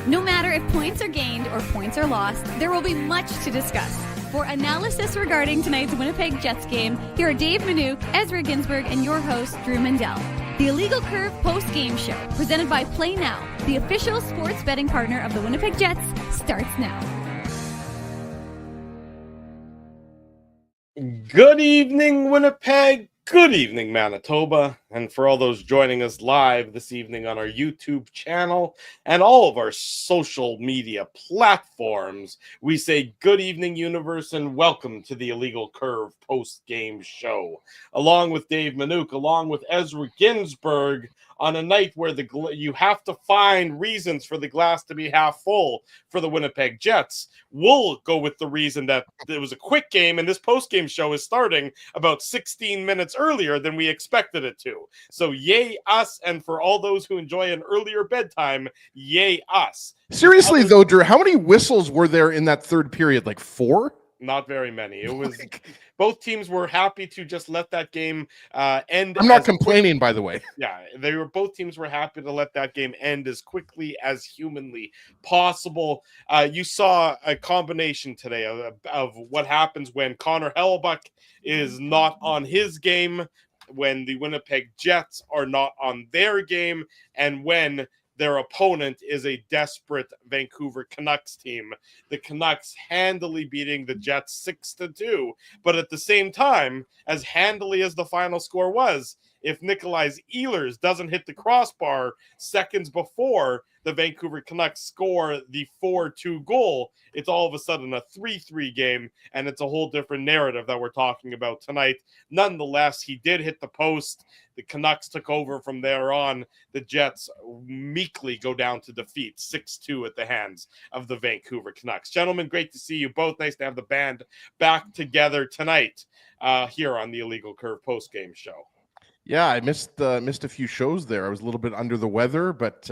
No matter if points are gained or points are lost, there will be much to discuss. For analysis regarding tonight's Winnipeg Jets game, here are Dave Manouk, Ezra Ginsburg, and your host, Drew Mandel. The Illegal Curve post-game show, presented by Play Now, the official sports betting partner of the Winnipeg Jets, starts now. Good evening, Winnipeg. Good evening, Manitoba. And for all those joining us live this evening on our YouTube channel and all of our social media platforms, we say good evening, universe, and welcome to the Illegal Curve post-game show. Along with Dave Manouk, along with Ezra Ginsburg, on a night where you have to find reasons for the glass to be half full for the Winnipeg Jets. We'll go with the reason that it was a quick game, and this post-game show is starting about 16 minutes earlier than we expected it to. So yay us, and for all those who enjoy an earlier bedtime, yay us. Seriously, though, Drew, how many whistles were there in that third period? Like 4? Not very many. It was both teams were happy to just let that game end. I'm not complaining, by the way. Yeah, both teams were happy to let that game end as quickly as humanly possible. You saw a combination today of what happens when Connor Hellebuyck is not on his game, when the Winnipeg Jets are not on their game, and when their opponent is a desperate Vancouver Canucks team. The Canucks handily beating the Jets 6-2. But at the same time, as handily as the final score was, if Nikolai Ehlers doesn't hit the crossbar seconds before the Vancouver Canucks score the 4-2 goal, it's all of a sudden a 3-3 game, and it's a whole different narrative that we're talking about tonight. Nonetheless, he did hit the post. The Canucks took over from there on. The Jets meekly go down to defeat 6-2 at the hands of the Vancouver Canucks. Gentlemen, great to see you both. Nice to have the band back together tonight here on the Illegal Curve postgame show. Yeah, I missed a few shows there. I was a little bit under the weather, but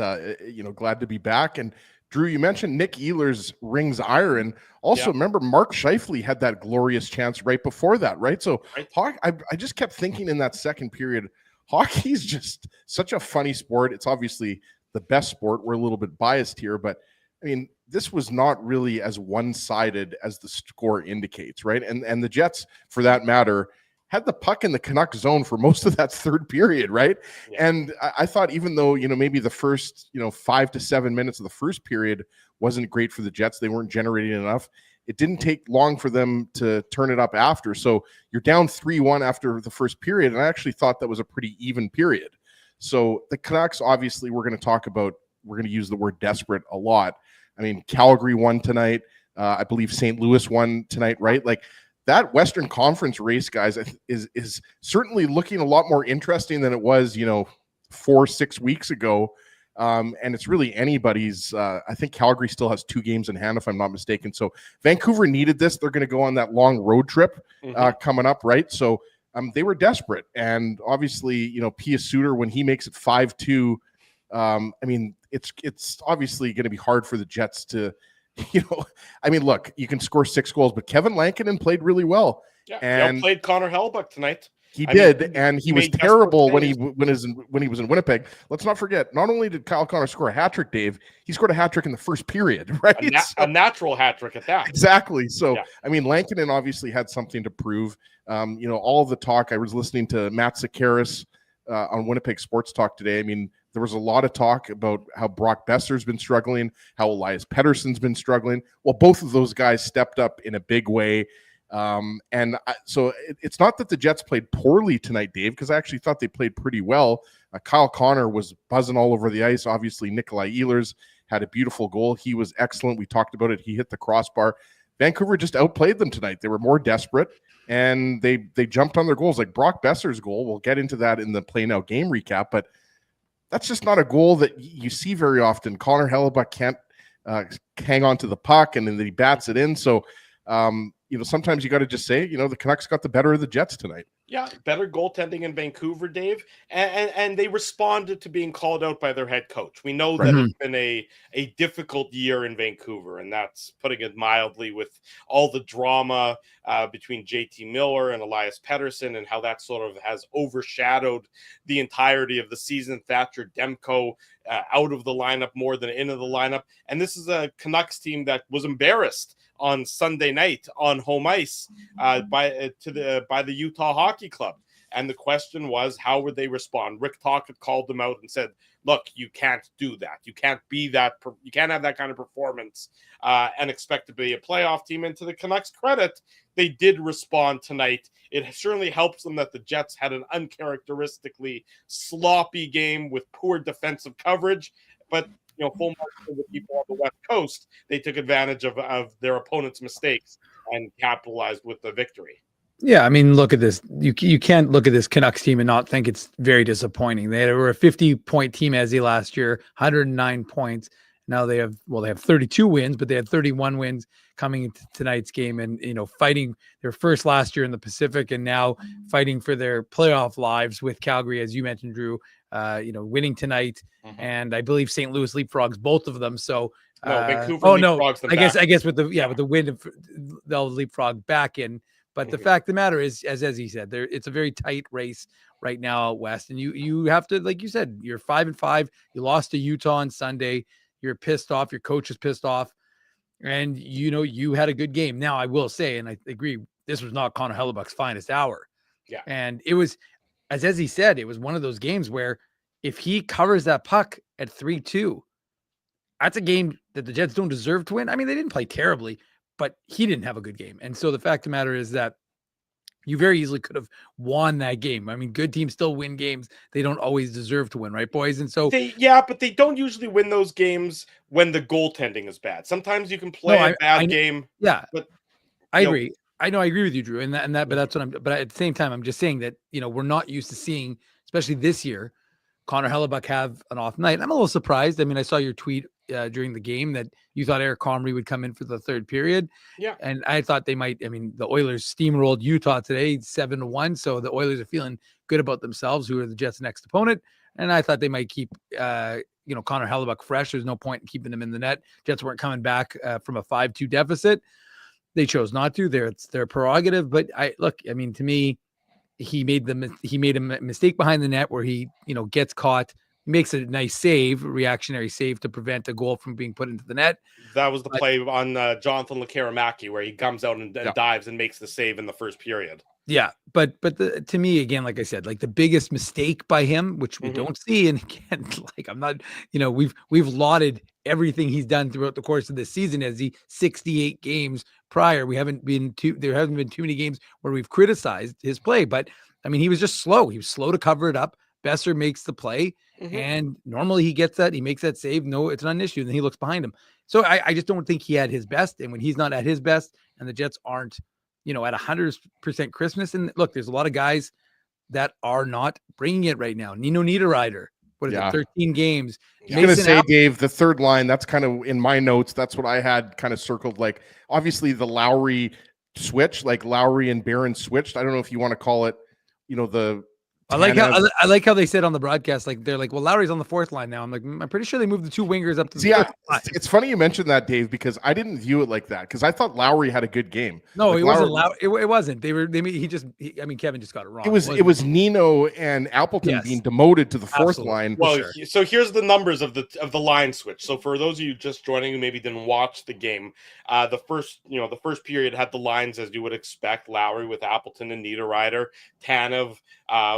glad to be back. And Drew, you mentioned Nick Ehlers rings iron. Also, Remember Mark Scheifele had that glorious chance right before that, right? So I just kept thinking in that second period, hockey's just such a funny sport. It's obviously the best sport. We're a little bit biased here, but I mean, this was not really as one-sided as the score indicates, right? And the Jets, for that matter, had the puck in the Canucks zone for most of that third period, right? Yeah. And I thought even though, maybe the first, 5 to 7 minutes of the first period wasn't great for the Jets, they weren't generating enough. It didn't take long for them to turn it up after. So you're down 3-1 after the first period, and I actually thought that was a pretty even period. So the Canucks, obviously, we're going to use the word desperate a lot. I mean, Calgary won tonight. I believe St. Louis won tonight, right? Like, that Western Conference race, guys, is certainly looking a lot more interesting than it was, 4-6 weeks ago. And it's really anybody's. I think Calgary still has 2 games in hand, if I'm not mistaken. So Vancouver needed this. They're going to go on that long road trip coming up, right? So they were desperate. And obviously, Pia Suter, when he makes it 5-2, I mean, it's obviously going to be hard for the Jets to – look, you can score 6 goals, but Kevin Lankinen played really well. Yeah, and he played Connor Hellebuyck tonight. He did, and he was terrible when he was in Winnipeg. Let's not forget, not only did Kyle Connor score a hat trick, Dave, he scored a hat trick in the first period, right? A natural hat trick at that. Exactly. So, I mean, Lankinen obviously had something to prove. All of the talk, I was listening to Matt Sakaris on Winnipeg Sports Talk today. I mean, there was a lot of talk about how Brock Besser's been struggling, how Elias Pettersson's been struggling. Well, both of those guys stepped up in a big way. So it's not that the Jets played poorly tonight, Dave, because I actually thought they played pretty well. Kyle Connor was buzzing all over the ice. Obviously, Nikolai Ehlers had a beautiful goal. He was excellent. We talked about it. He hit the crossbar. Vancouver just outplayed them tonight. They were more desperate, and they jumped on their goals. Like Brock Besser's goal, we'll get into that in the Play Now game recap, but that's just not a goal that you see very often. Connor Hellebuyck can't hang on to the puck, and then he bats it in. So, sometimes you got to just say, the Canucks got the better of the Jets tonight. Yeah, better goaltending in Vancouver, Dave, and they responded to being called out by their head coach. We know that it's been a difficult year in Vancouver, and that's putting it mildly, with all the drama between JT Miller and Elias Pettersson, and how that sort of has overshadowed the entirety of the season. Thatcher Demko out of the lineup more than into the lineup. And this is a Canucks team that was embarrassed on Sunday night on home ice by the Utah Hockey Club. And the question was, how would they respond? Rick Tocchet called them out and said, look, you can't do that. You can't be that. You can't have that kind of performance and expect to be a playoff team. And to the Canucks' credit, they did respond tonight. It certainly helps them that the Jets had an uncharacteristically sloppy game with poor defensive coverage. But, full marks for the people on the West Coast, they took advantage of their opponent's mistakes and capitalized with the victory. Yeah, I mean, look at this. You can't look at this Canucks team and not think it's very disappointing. They were a 50-point team as they last year, 109 points. Now they have 32 wins, but they had 31 wins coming into tonight's game, and fighting their first last year in the Pacific, and now fighting for their playoff lives with Calgary, as you mentioned, Drew. Winning tonight, and I believe St. Louis leapfrogs both of them. So Vancouver leapfrogs them back. I guess with the win, they'll leapfrog back in. But the fact of the matter is, as he said, it's a very tight race right now out west. And you have to, like you said, you're 5-5. You lost to Utah on Sunday. You're pissed off. Your coach is pissed off. And, you had a good game. Now, I will say, and I agree, this was not Connor Hellebuck's finest hour. Yeah. And it was, as he said, it was one of those games where if he covers that puck at 3-2, that's a game that the Jets don't deserve to win. I mean, they didn't play terribly, but he didn't have a good game. And so the fact of the matter is that you very easily could have won that game. I mean, good teams still win games. They don't always deserve to win, right, boys? And so but they don't usually win those games when the goaltending is bad. Sometimes you can play a bad game. Yeah, but I agree. I agree with you, Drew. And that, but that's what but at the same time, I'm just saying that, we're not used to seeing, especially this year, Connor Hellebuck have an off night. I'm a little surprised. I mean, I saw your tweet during the game that you thought Eric Comrie would come in for the third period. Yeah. And I thought they might. I mean, the Oilers steamrolled Utah today 7-1. So the Oilers are feeling good about themselves, who are the Jets' next opponent. And I thought they might keep, Connor Hellebuck fresh. There's no point in keeping him in the net. Jets weren't coming back from a 5-2 deficit. They chose not to. It's their prerogative. But to me, he made a mistake behind the net where he, gets caught. He makes a nice save, reactionary save to prevent a goal from being put into the net. That was the play on Jonathan Lekaramaki where he comes out and dives and makes the save in the first period. Yeah, but to me, again, like I said, like the biggest mistake by him, which we don't see, and again, like I'm not, we've lauded everything he's done throughout the course of this season as 68 games prior. There haven't been too many games where we've criticized his play, but I mean, he was just slow. He was slow to cover it up. Besser makes the play, and normally he gets that. He makes that save. No, it's not an issue. And then he looks behind him. So I just don't think he had his best. And when he's not at his best, and the Jets aren't, at 100% Christmas. And look, there's a lot of guys that are not bringing it right now. Nino Niederreiter, what is it, 13 games. I'm going to say, Dave, the third line, that's kind of in my notes. That's what I had kind of circled. Like, obviously the Lowry switch, like Lowry and Barron switched. I don't know if you want to call it, the I like how they said on the broadcast, like they're like, well, Lowry's on the fourth line now. I'm like, I'm pretty sure they moved the two wingers up to the third line. It's funny you mentioned that, Dave, because I didn't view it like that because I thought Lowry had a good game. No, like it wasn't Lowry. It wasn't. Kevin just got it wrong. It was Nino and Appleton being demoted to the fourth line. Well, so here's the numbers of the line switch. So for those of you just joining who maybe didn't watch the game, the first period had the lines as you would expect: Lowry with Appleton and Niederreiter, Tanev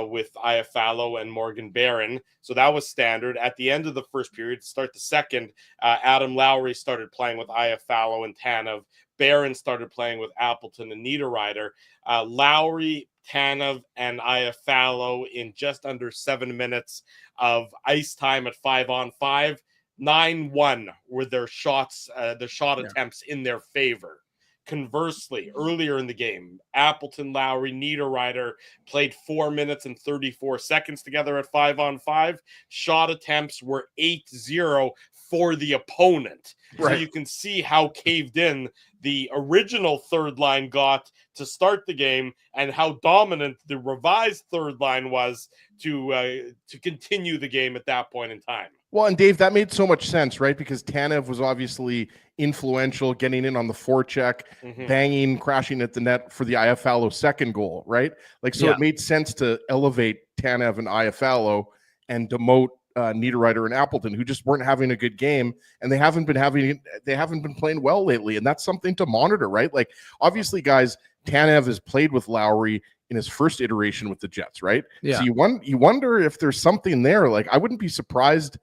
with Iafallo and Morgan Barron. So that was standard. At the end of the first period, to start the second, Adam Lowry started playing with Iafallo and Tanev. Barron started playing with Appleton and Niederreiter. Lowry, Tanev, and Iafallo in just under 7 minutes of ice time at 5-on-5. 9-1 were their shots, the shot attempts in their favor. Conversely, earlier in the game, Appleton, Lowry, Niederreiter played 4 minutes and 34 seconds together at 5-on-5. Shot attempts were 8-0 for the opponent. Right. So you can see how caved in the original third line got to start the game and how dominant the revised third line was to continue the game at that point in time. Well, and Dave, that made so much sense, right? Because Tanev was obviously influential, getting in on the forecheck, banging, crashing at the net for the Iafallo second goal, right? Like, so it made sense to elevate Tanev and Iafallo and demote Niederreiter and Appleton, who just weren't having a good game, and they haven't been playing well lately, and that's something to monitor, right? Like, obviously, guys, Tanev has played with Lowry in his first iteration with the Jets, right? Yeah. So you wonder if there's something there. Like, I wouldn't be surprised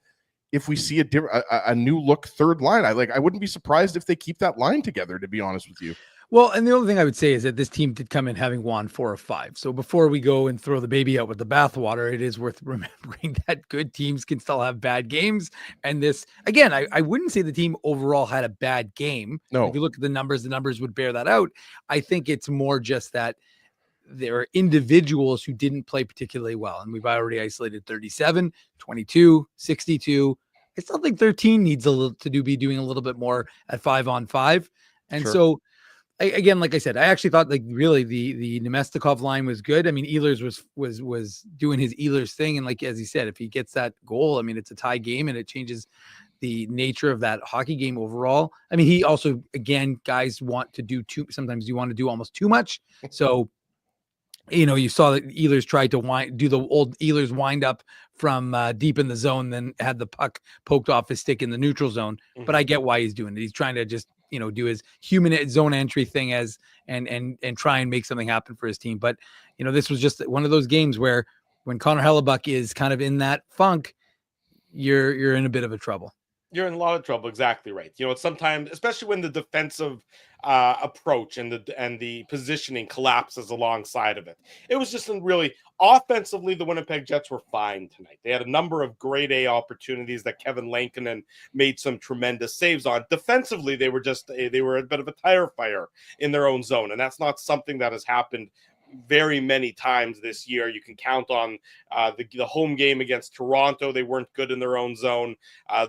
if we see a new look third line. I wouldn't be surprised if they keep that line together, to be honest with you. Well, and the only thing I would say is that this team did come in having won 4 of 5. So before we go and throw the baby out with the bathwater, it is worth remembering that good teams can still have bad games. And this, again, I wouldn't say the team overall had a bad game. No. If you look at the numbers would bear that out. I think it's more just that there are individuals who didn't play particularly well. And we've already isolated 37, 22, 62. I still think 13 needs be doing a little bit more at 5-on-5. And Sure. so, again, like I said, I actually thought like really the Nemestikov line was good. I mean, Ehlers was doing his Ehlers thing, and like as he said, if he gets that goal, I mean, it's a tie game and it changes the nature of that hockey game overall. I mean, he also, again, guys want to do sometimes you want to do almost too much. So, you saw that Ehlers tried to do the old Ehlers wind up from deep in the zone, then had the puck poked off his stick in the neutral zone. Mm-hmm. But I get why he's doing it. He's trying to just do his human zone entry thing and try and make something happen for his team. But this was just one of those games where when Connor Hellebuck is kind of in that funk, you're in a bit of a trouble. You're in a lot of trouble. Exactly right. It's sometimes, especially when the defensive approach and the positioning collapses alongside of it. It was just really offensively, the Winnipeg Jets were fine tonight. They had a number of grade A opportunities that Kevin Lankinen made some tremendous saves on. Defensively, they were a bit of a tire fire in their own zone, and that's not something that has happened very many times this year. You can count on the home game against Toronto. They weren't good in their own zone.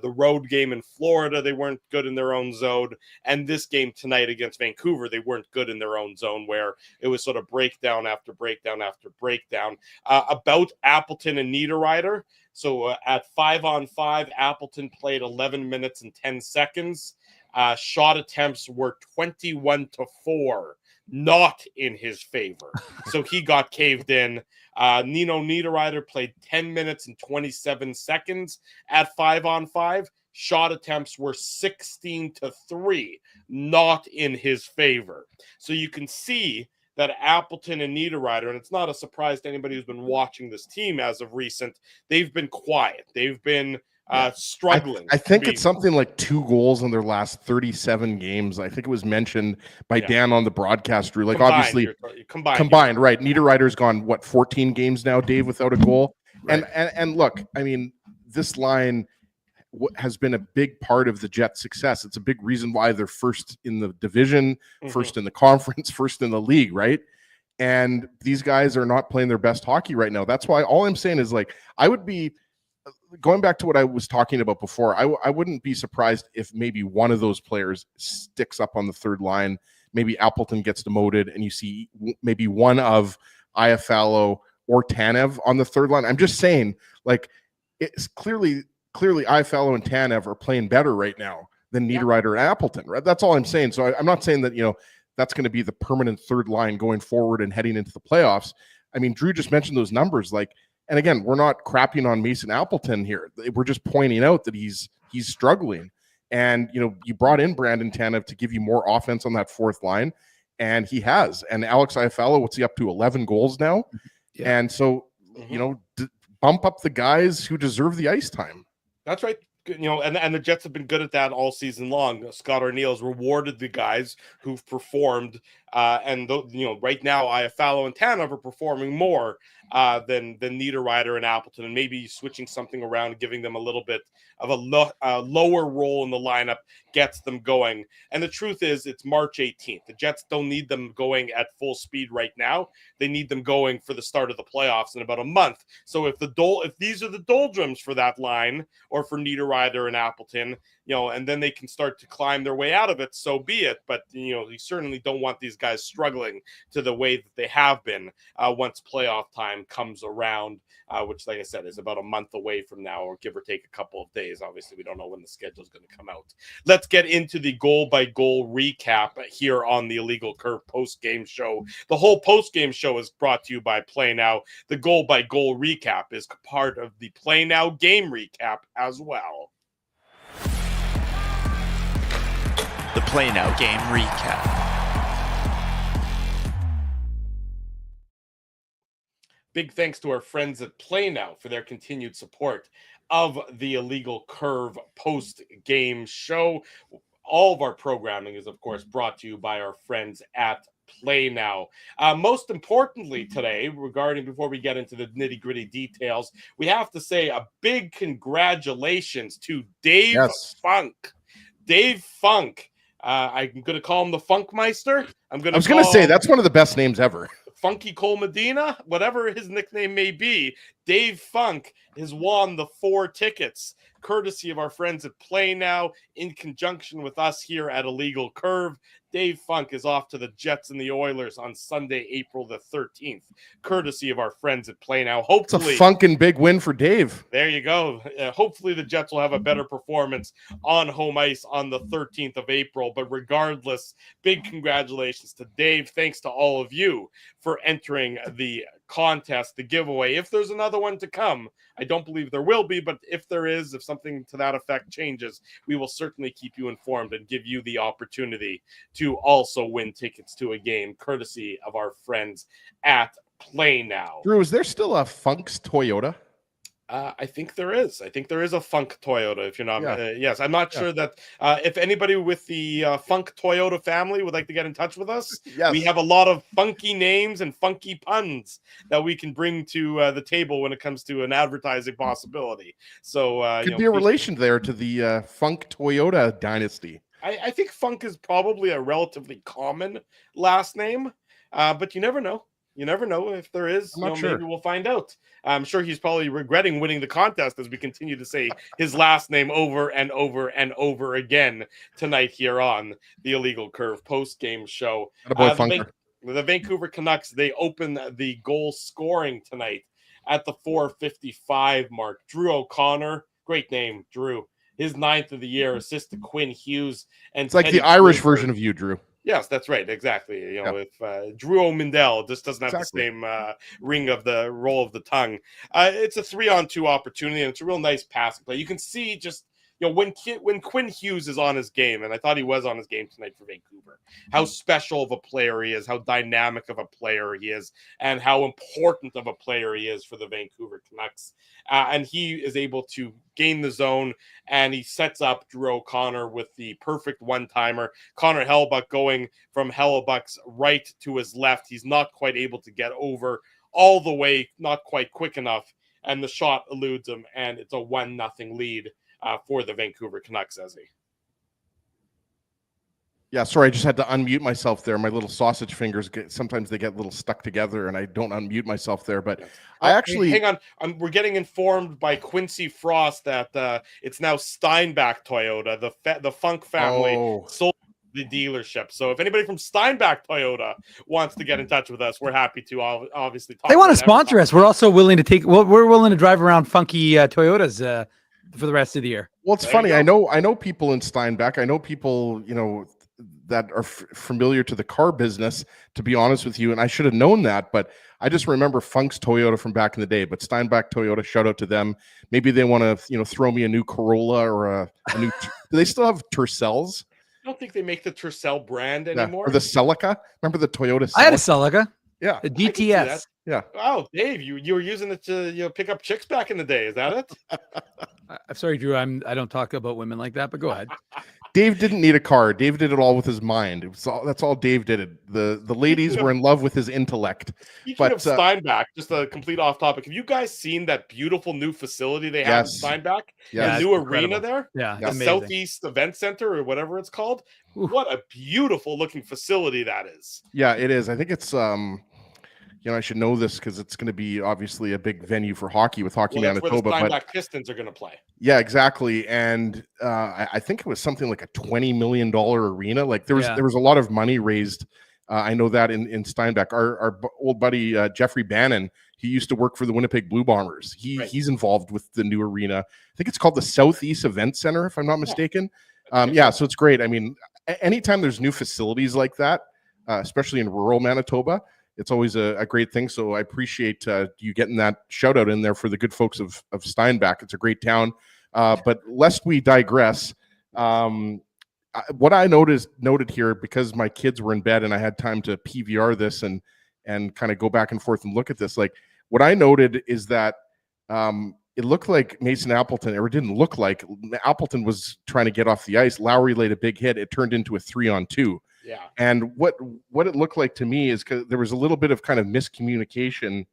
The road game in Florida, they weren't good in their own zone. And this game tonight against Vancouver, they weren't good in their own zone, where it was sort of breakdown after breakdown after breakdown. About Appleton and Niederreiter. So at 5-on-5, Appleton played 11 minutes and 10 seconds. Shot attempts were 21-4. Not in his favor. So he got caved in. Nino Niederreiter played 10 minutes and 27 seconds at 5-on-5. Shot attempts were 16-3. Not in his favor. So you can see that Appleton and Niederreiter, and it's not a surprise to anybody who's been watching this team as of recent, they've been quiet. They've been struggling. I think it's something like 2 goals in their last 37 games. I think it was mentioned by Dan on the broadcast, Drew. Like, obviously combined, right? Niederreiter's gone 14 games now, Dave, without a goal. Right. And look, I mean, this line has been a big part of the Jets' success. It's a big reason why they're first in the division, first in the conference, first in the league, right? And these guys are not playing their best hockey right now. That's why all I'm saying is, like, I would be going back to what I was talking about before. I wouldn't be surprised if maybe one of those players sticks up on the third line. Maybe Appleton gets demoted and you see maybe one of Iafallo or Tanev on the third line. I'm just saying, like, it's clearly Iafallo and Tanev are playing better right now than Niederreiter and Appleton, right? That's all I'm saying. So I'm not saying that, that's going to be the permanent third line going forward and heading into the playoffs. I mean, Drew just mentioned those numbers, like, and again, we're not crapping on Mason Appleton here. We're just pointing out that he's struggling. And, you brought in Brandon Tanev to give you more offense on that fourth line, and he has. And Alex Iafallo, what's he up to, 11 goals now? Yeah. And so, bump up the guys who deserve the ice time. That's right. And the Jets have been good at that all season long. Scott Arniel has rewarded the guys who've performed, and right now Iafallo and Tanev are performing more than Niederreiter and Appleton, and maybe switching something around, giving them a little bit of a lower role in the lineup gets them going. And the truth is, it's March 18th. The Jets don't need them going at full speed right now. They need them going for the start of the playoffs in about a month. So if these are the doldrums for that line, or for Niederreiter and Appleton, and then they can start to climb their way out of it, so be it. But you certainly don't want these guys struggling to the way that they have been once playoff time comes around. which, like I said, is about a month away from now, or give or take a couple of days. Obviously, we don't know when the schedule is going to come out. Let's get into the goal-by-goal recap here on the Illegal Curve post-game show. The whole post-game show is brought to you by Play Now. The goal-by-goal recap is part of the Play Now game recap as well. The Play Now game recap. Big thanks to our friends at Play Now for their continued support of the Illegal Curve post-game show. All of our programming is, of course, brought to you by our friends at Play Now. Most importantly today, before we get into the nitty-gritty details, we have to say a big congratulations to Dave Funk. Dave Funk. I'm going to call him the Funkmeister. I was going to say, that's one of the best names ever. Funky Cole Medina, whatever his nickname may be, Dave Funk has won the 4 tickets, courtesy of our friends at Play Now, in conjunction with us here at Illegal Curve. Dave Funk is off to the Jets and the Oilers on Sunday, April the 13th, courtesy of our friends at Play Now. Hopefully, it's a funkin' big win for Dave. There you go. Hopefully the Jets will have a better performance on home ice on the 13th of April. But regardless, big congratulations to Dave. Thanks to all of you for entering the contest, the giveaway. If there's another one to come, I don't believe there will be, but if there is, if something to that effect changes, we will certainly keep you informed and give you the opportunity to also win tickets to a game, courtesy of our friends at Play Now. Drew, is there still a Funk's Toyota? I think there is. I think there is a Funk Toyota. If you're not, yes, I'm not sure that if anybody with the Funk Toyota family would like to get in touch with us, we have a lot of funky names and funky puns that we can bring to the table when it comes to an advertising possibility. So could be a relation there to the Funk Toyota dynasty. I think Funk is probably a relatively common last name, but you never know. You never know. If there is, maybe we'll find out. I'm sure he's probably regretting winning the contest as we continue to say his last name over and over and over again tonight here on the Illegal Curve post-game show. The Vancouver Canucks, they open the goal scoring tonight at the 4:55 mark. Drew O'Connor, great name, Drew. His 9th of the year, assist to Quinn Hughes. And it's like the Irish version of you, Drew. Yes, that's right. Exactly. If Drew O'Mindell just doesn't have the same ring of the roll of the tongue. It's a 3-on-2 opportunity, and it's a real nice passing play. You can see just, when Quinn Hughes is on his game, and I thought he was on his game tonight for Vancouver, how special of a player he is, how dynamic of a player he is, and how important of a player he is for the Vancouver Canucks. And he is able to gain the zone, and he sets up Drew O'Connor with the perfect one-timer. Connor Hellebuyck going from Hellebuck's right to his left. He's not quite able to get over all the way, not quite quick enough, and the shot eludes him, and it's a 1-0 lead for the Vancouver Canucks, Ezzy. Yeah, sorry, I just had to unmute myself there. My little sausage fingers sometimes they get a little stuck together, and I don't unmute myself there. But I actually hang on. We're getting informed by Quincy Frost that it's now Steinbach Toyota. The Funk family sold the dealership. So if anybody from Steinbach Toyota wants to get in touch with us, we're happy to obviously talk. They want to sponsor us. We're also willing to take. Well, we're willing to drive around funky Toyotas for the rest of the year. Well, it's funny. I know people in Steinbach. I know people, that are familiar to the car business, to be honest with you. And I should have known that, but I just remember Funk's Toyota from back in the day. But Steinbach Toyota, shout out to them. Maybe they want to, throw me a new Corolla or a new. Do they still have Tercels? I don't think they make the Tercel brand anymore. Or the Celica. Remember the Toyota Celica? I had a Celica. Yeah. The DTS. Yeah. Oh, Dave, you were using it to pick up chicks back in the day. Is that it? I'm sorry, Drew. I don't talk about women like that, but go ahead. Dave didn't need a car. Dave did it all with his mind. That's all Dave did. The ladies were in love with his intellect. Speaking of Steinbach, just a complete off topic. Have you guys seen that beautiful new facility they have in Steinbach? Yeah, the new arena there? Yeah, the Southeast Event Center or whatever it's called. Ooh. What a beautiful looking facility that is. Yeah, it is. I think it's I should know this because it's going to be obviously a big venue for hockey with Hockey Manitoba. Where the Steinbach Pistons are going to play. Yeah, exactly. And I think it was something like a $20 million arena. Like there was a lot of money raised. I know that in Steinbach. Our old buddy Jeffrey Bannon, He used to work for the Winnipeg Blue Bombers. Right. He's involved with the new arena. I think it's called the Southeast Event Center, if I'm not mistaken. So it's great. I mean, anytime there's new facilities like that, especially in rural Manitoba, it's always a great thing. So I appreciate you getting that shout out in there for the good folks of Steinbach. It's a great town. But lest we digress, what I noted here, because my kids were in bed and I had time to PVR this and kind of go back and forth and look at this, like what I noted is that it looked like Mason Appleton, or it didn't look like Appleton was trying to get off the ice. Lowry laid a big hit. It turned into a 3-on-2. Yeah. And what it looked like to me is because there was a little bit of kind of miscommunication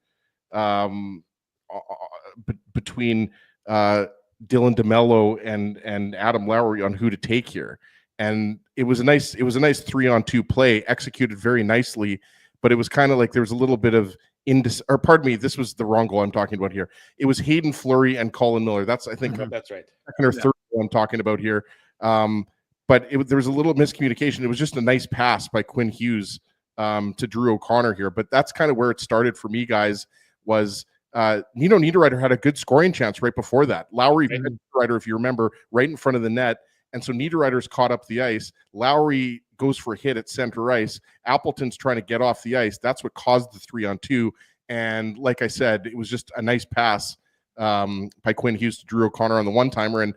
between Dylan DeMello and Adam Lowry on who to take here. And it was a nice 3-on-2 play, executed very nicely, but it was kind of like there was a little bit of this was the wrong goal I'm talking about here. It was Hayden Fleury and Colin Miller. That's, I think, that's right. Second or third goal I'm talking about here. But there was a little miscommunication. It was just a nice pass by Quinn Hughes to Drew O'Connor here. But that's kind of where it started for me, guys, was Nino Niederreiter had a good scoring chance right before that. Lowry, Niederreiter, if you remember, right in front of the net. And so Niederreiter's caught up the ice. Lowry goes for a hit at center ice. Appleton's trying to get off the ice. That's what caused the 3-on-2. And like I said, it was just a nice pass by Quinn Hughes to Drew O'Connor on the one-timer. And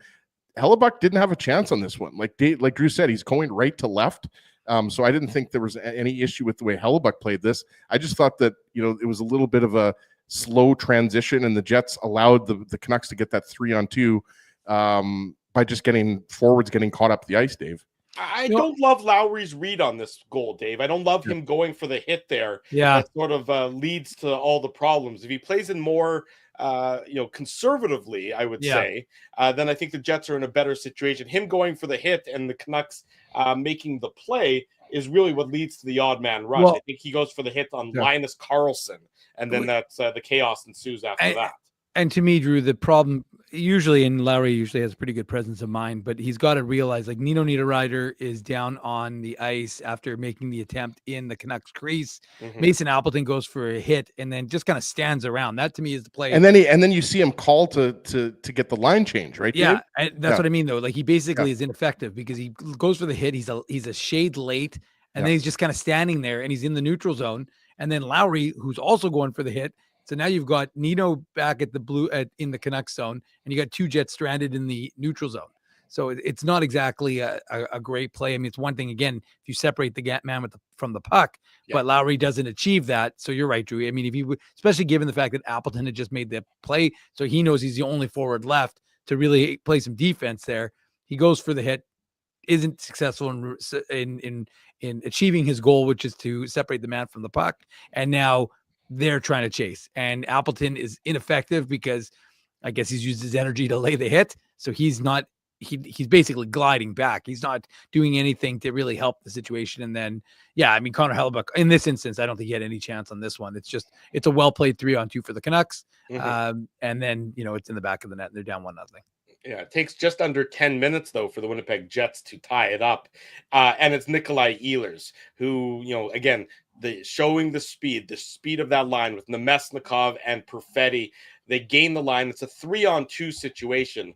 Hellebuck didn't have a chance on this one. Like Drew said, he's going right to left. So I didn't think there was any issue with the way Hellebuck played this. I just thought that, it was a little bit of a slow transition, and the Jets allowed the Canucks to get that 3-on-2 by just getting forwards getting caught up the ice, Dave. I don't love Lowry's read on this goal, Dave. I don't love him going for the hit there. Yeah. That sort of leads to all the problems. If he plays in more conservatively, I would say, then I think the Jets are in a better situation. Him going for the hit and the Canucks making the play is really what leads to the odd man rush. I think he goes for the hit on Linus Karlsson, and then that's the chaos ensues after that. And to me, Drew, the problem usually, and Lowry usually has a pretty good presence of mind, but he's got to realize, like, Nino Niederreiter is down on the ice after making the attempt in the Canucks crease. Mason Appleton goes for a hit and then just kind of stands around. That to me is the play. And then you see him call to get the line change, right? Yeah, that's what I mean though. Like, he basically is ineffective because he goes for the hit. He's a shade late, and then he's just kind of standing there, and he's in the neutral zone. And then Lowry, who's also going for the hit. So now you've got Nino back at the in the Canucks zone, and you got two Jets stranded in the neutral zone. So it's not exactly a great play. I mean, it's one thing, again, if you separate the man from the puck, but Lowry doesn't achieve that. So you're right, Drew. I mean, if you especially given the fact that Appleton had just made the play, so he knows he's the only forward left to really play some defense there. He goes for the hit, isn't successful in achieving his goal, which is to separate the man from the puck, and now they're trying to chase, and Appleton is ineffective because I guess he's used his energy to lay the hit. So he's basically gliding back. He's not doing anything to really help the situation. And then, I mean, Connor Hellebuck in this instance, I don't think he had any chance on this one. It's a well-played 3-on-2 for the Canucks. And then, it's in the back of the net and they're down 1-0. Yeah, it takes just under 10 minutes, though, for the Winnipeg Jets to tie it up. And it's Nikolai Ehlers, who, again, showing the speed of that line with Nemesnikov and Perfetti. They gain the line. It's a 3-on-2 situation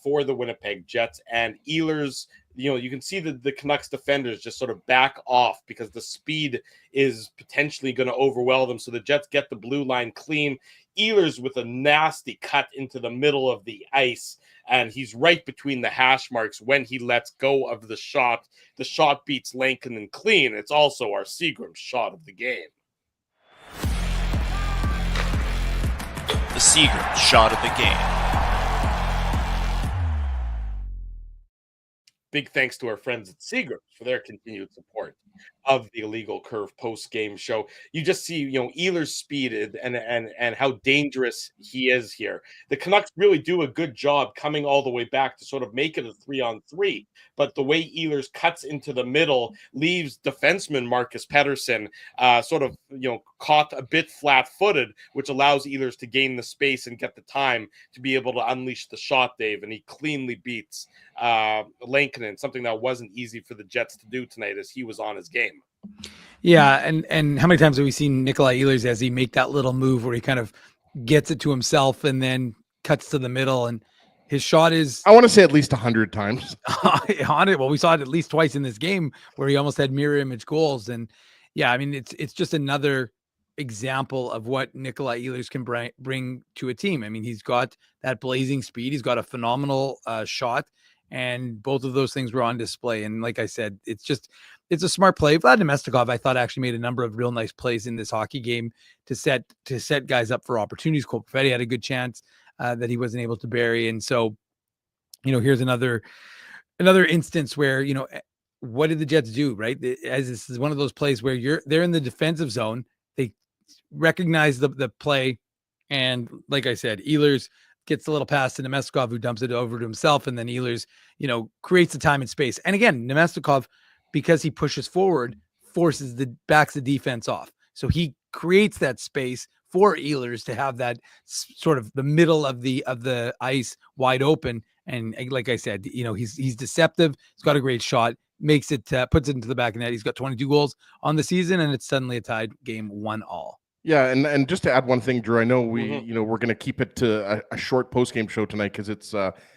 for the Winnipeg Jets. And Ehlers, you can see the Canucks defenders just sort of back off because the speed is potentially going to overwhelm them. So the Jets get the blue line clean. Ehlers with a nasty cut into the middle of the ice, and he's right between the hash marks when he lets go of the shot. The shot beats Lankinen clean. It's also our Seagram shot of the game. The Seagram shot of the game. Big thanks to our friends at Seagram for their continued support of the Illegal Curve post-game show. You just see, Ehlers' speed and how dangerous he is here. The Canucks really do a good job coming all the way back to sort of make it a 3-on-3. But the way Ehlers cuts into the middle leaves defenseman Marcus Pettersson sort of, caught a bit flat-footed, which allows Ehlers to gain the space and get the time to be able to unleash the shot, Dave. And he cleanly beats Lankinen, something that wasn't easy for the Jets to do tonight as he was on his game. Yeah, and how many times have we seen Nikolai Ehlers as he make that little move where he kind of gets it to himself and then cuts to the middle, and his shot is I want to say at least 100 times. on it. Well, we saw it at least twice in this game where he almost had mirror image goals, and yeah, I mean it's just another example of what Nikolai Ehlers can bring to a team. I mean, he's got that blazing speed, he's got a phenomenal shot, and both of those things were on display. And like I said, it's a smart play. Vlad Nemestikov, I thought, actually made a number of real nice plays in this hockey game to set guys up for opportunities. Cole Perfetti had a good chance that he wasn't able to bury. And so, here's another instance where, what did the Jets do, right? As this is one of those plays where they're in the defensive zone. They recognize the play. And like I said, Ehlers gets a little pass to Nemestikov, who dumps it over to himself. And then Ehlers, creates the time and space. And again, Nemestikov, because he pushes forward, backs the defense off. So he creates that space for Ehlers to have that sort of the middle of the ice wide open. And like I said, he's deceptive. He's got a great shot, makes it, puts it into the back of the net. He's got 22 goals on the season, and it's suddenly a tied game 1-1. Yeah, and just to add one thing, Drew, I know we're going to keep it to a short post-game show tonight because it's